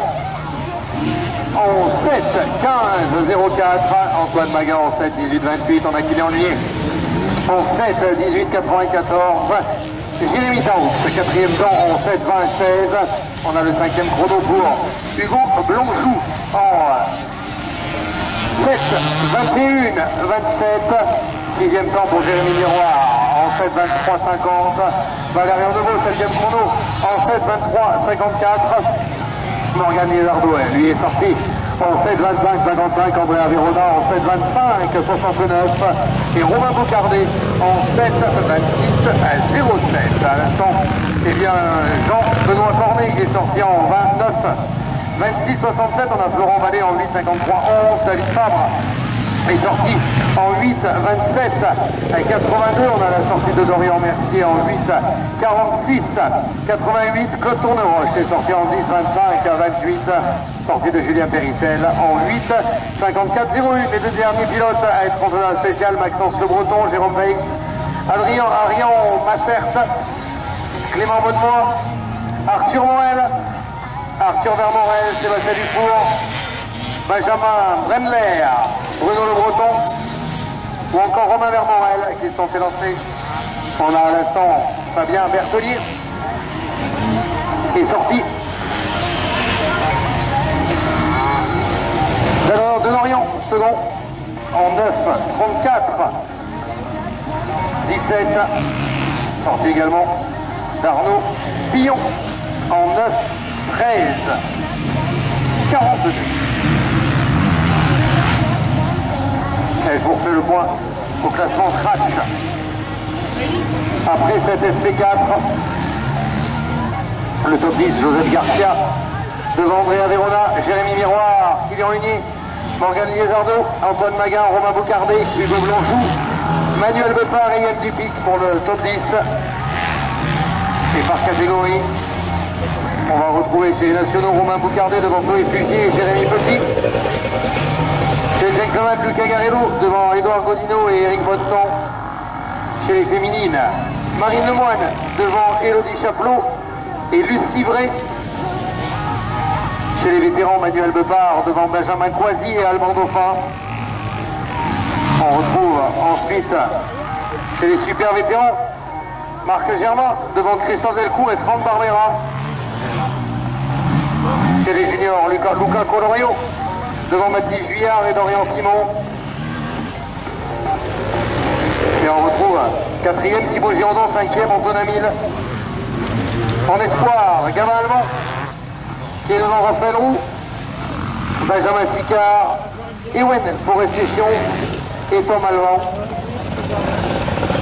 En 7, 15, 04, Antoine Magan en 7, 18, 28, on a Kylian Lier. En 7, 18, 94, Jérémy Taoux, quatrième temps en 7, 20, 16. On a le cinquième chrono pour Hugo Blanchou en 7, 21, 27. Sixième temps pour Jérémy Miroir en 7, 23, 50. Valérian Deveau, septième chrono en 7, 23, 54. Morgan Liezardo, lui est sorti en 7, 25, 55. Andrea Verona en 7, 25, 69. Et Romain Boucardet en 7, 26, 07. À l'instant, eh bien, Jean-Benoît Cornet, il est sorti en 29, 26, 67. On a Florent Vallée en 8, 53, 11. David Fabre est sorti en 8, 27, 82. On a la sortie de Dorian Mercier en 8, 46, 88. Claude Tourneroche est sorti en 10, 25, 28. Sortie de Julien Périssel en 8, 54, 01. Les deux derniers pilotes à être en la spéciale, Maxence Le Breton, Jérôme Feix, Arian Massert, Clément Bonnemois, Arthur Morel, Arthur Vermorel, Sébastien Dufour, Benjamin Bremler, Bruno Le Breton ou encore Romain Vermorel qui sont fait lancer. On a à l'instant Fabien Bertelier qui est sorti. Alors de Lorient, second en 9, 34, 17. Sorti également d'Arnaud Pillon en 9, 13, 42. Et je vous refais le point au classement Crash. Après cette SP4, le top 10, Joseph Garcia, devant Andrea Verona, Jérémy Miroir, Kylian Hunier, Morgan Liezardo, Antoine Magan, Romain Boucardet, Hugo Blanchou, Manuel Bepard et Yann Dupic pour le top 10. Et par catégorie, on va retrouver chez les nationaux Romain Boucardet devant Chloé Fugier et Jérémy Petit. Chez les Exomates, Lucas Garello devant Édouard Godino et Eric Bonneton. Chez les féminines, Marine Lemoine devant Élodie Chaplot et Luce Civray. Chez les vétérans, Manuel Bepard devant Benjamin Coisy et Alban Dauphin. On retrouve ensuite chez les super vétérans, Marc Germain devant Christophe Delcourt et Franck Barbera. Chez les juniors, Luca Colorio devant Mathis Juillard et Dorian Simon. Et on retrouve quatrième Thibaut Girondin, cinquième Antoine Amil. En espoir, Gavin Allemand qui est devant Raphaël Roux, Benjamin Sicard, Ewen Forestier-Chion et Tom Allemand.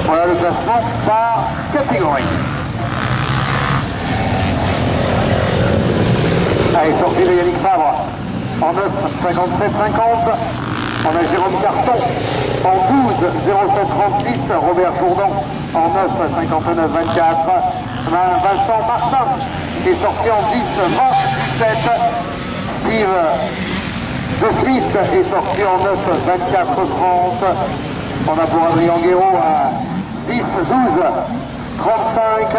Voilà le classement par catégorie. Allez, sortie de Yannick Fabre en 9, 57, 50. On a Jérôme Carton en 12, 07, 36. Robert Jourdan en 9, 59, 24. Vincent Martin qui est sorti en 10, 20, 17. Steve De Smith est sorti en 9, 24, 30. On a pour Adrien Guéraud à 10, 12, 35.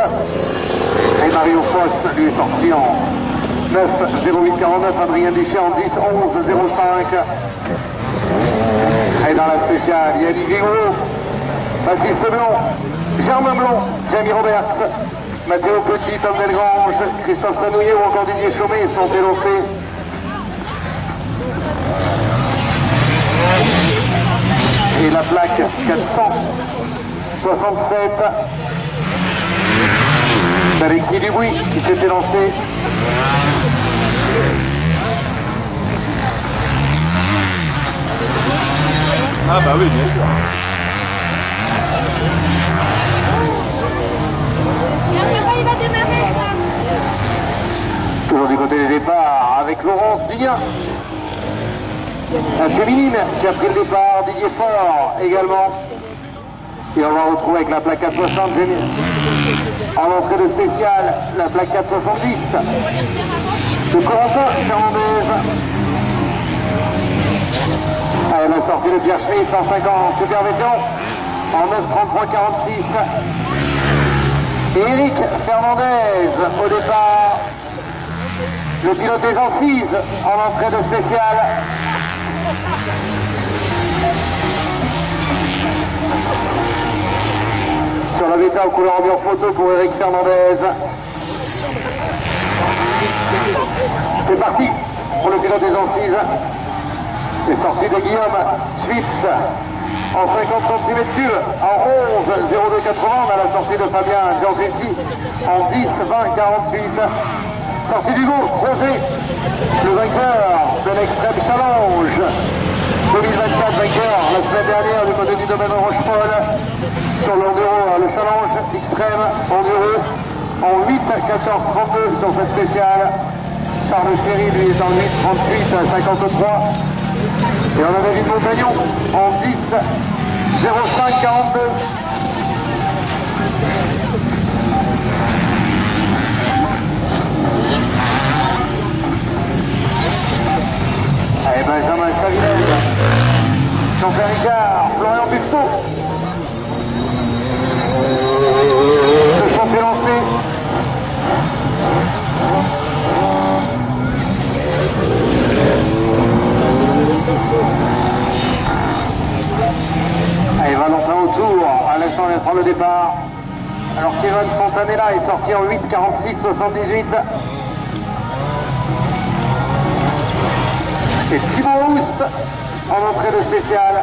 Et Mario Foss lui est sorti en 9, 08, 49. Adrien Duchet en 10, 11, 05. Et dans la spéciale, Yannick Vigoureux, Baptiste Blanc, Germain Blanc, Jamie Roberts, Mathéo Petit, Tom Delgrange, Christophe Sanouillet ou encore Didier Chaumet sont élancés. Et la plaque 467 d'Alexis Dubuis qui s'était lancé. Ah bah oui, bien sûr. Il va démarrer. Toujours du côté des départs avec Laurence Dunia. La féminine qui a pris le départ, Didier Faure également. Et on va retrouver avec la plaque 460 en entrée de spécial, la plaque 470 de Corentin Fernandez. Allez, la sortie de Pierre Schmitt, 150 super vétéran en 9, 33, 46. Eric Fernandez au départ. Le pilote des Ancises en entrée de spécial. Sur la bêta aux couleurs ambiance moto pour Eric Fernandez. C'est parti pour le pilote des Ancises. C'est sorti de Guillaume Schwitz en 50 cm3 en 11 0280. On a la sortie de Fabien Gianfetti en 10 20 48. Sortie d'Hugo Crozet, le vainqueur de l'Extreme Challenge 2024, vainqueur la semaine dernière du côté du domaine Rochefort sur l'enduro, le Challenge Extreme Enduro en 8 14 32 sur cette spéciale. Charles Ferry lui est en 8 38 53. Et on a David Montagnon en 10 05 42. Allez, Benjamin Savinel, Jean-Pierre Ricard, Florian Busto. Se sont fait lancer. Allez, Valentin autour, à l'instant il prend le départ. Alors Kevin Fontanella est sorti en 8 46 78. Et Thibaut Houst en entrée de spécial.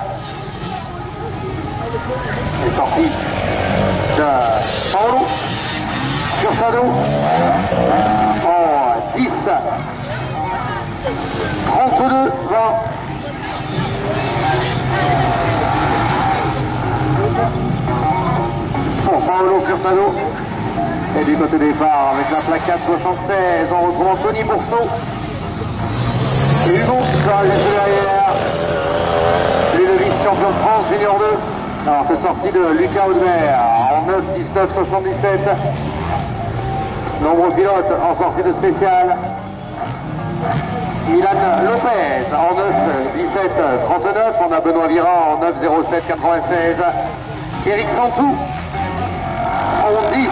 est sorti de Paolo Cursado en 10 32 20. Pour Paolo Cursado. Et du côté départ, avec la plaque 476, on retrouve Anthony Bourseau. Et Hugo sera juste derrière. Lui, le vice-champion de France Junior 2. Alors, c'est sorti de Lucas Audemer en 9, 19, 77. Nombreux pilotes en sortie de spécial. Milan Lopez en 9, 17, 39. On a Benoît Viran en 9, 07, 96. Eric Santou en 10,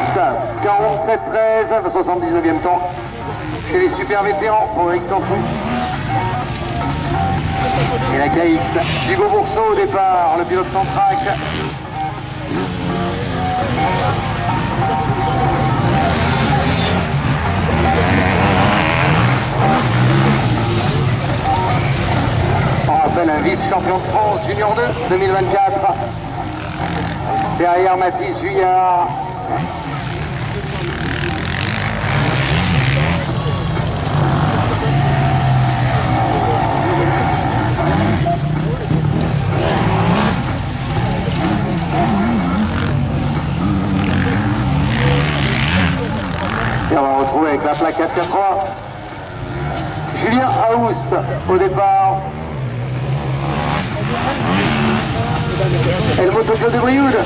47, 13, 79e temps. Chez les super vétérans pour Eric Santou. Et la KX, Hugo Bourseau au départ, le pilote sans track. On rappelle un vice-champion de France Junior 2 2024. Derrière Mathis Juillard. Et on va retrouver avec la plaque 443 Julien Aoust au départ. Et le motoclub de Brioude.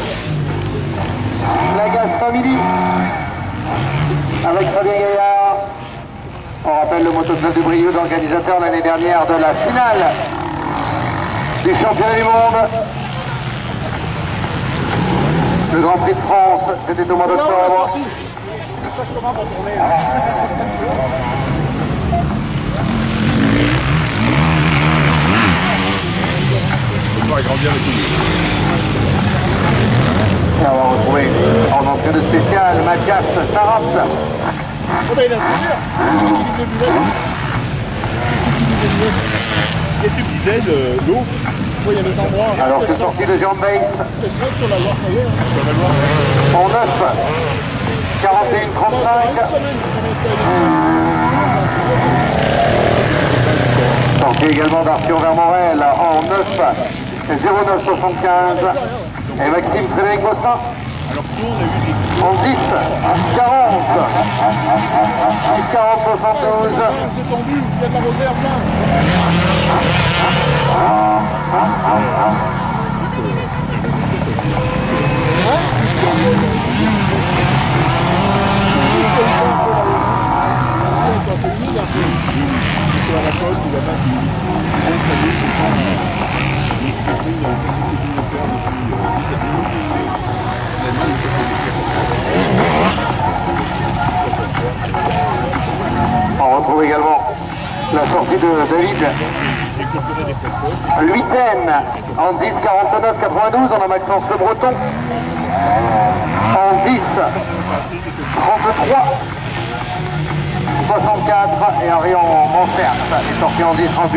La Gaz Family. Avec Fabien Gaillard. On rappelle le motoclub de Brioude, organisateur l'année dernière de la finale du championnat du monde. Le Grand Prix de France, c'était au mois d'octobre. Ça se comment pour tourner on va agrandir le coup. Et on va retrouver en entrée de spécial Mathias Saraps. Oh ben il a qu'est-ce que tu disais de l'eau? Oui, il y a des endroits. Alors c'est sorti de Jean Bates. C'est sûr sur la Loire, sur la Loire. En 9, 41 35. Sorti également d'Arthur Vermorel en 9, 09 75. Et Maxime Frédéric Bostin en 10, 40. 10, 40, 72. C'est tendu, il y a de la réserve là. retrouve également la sortie de David. L'huitaine en 10 49 92, on a Maxence Le Breton. En 10 33 64 et Arion Monfert est sorti en 10 38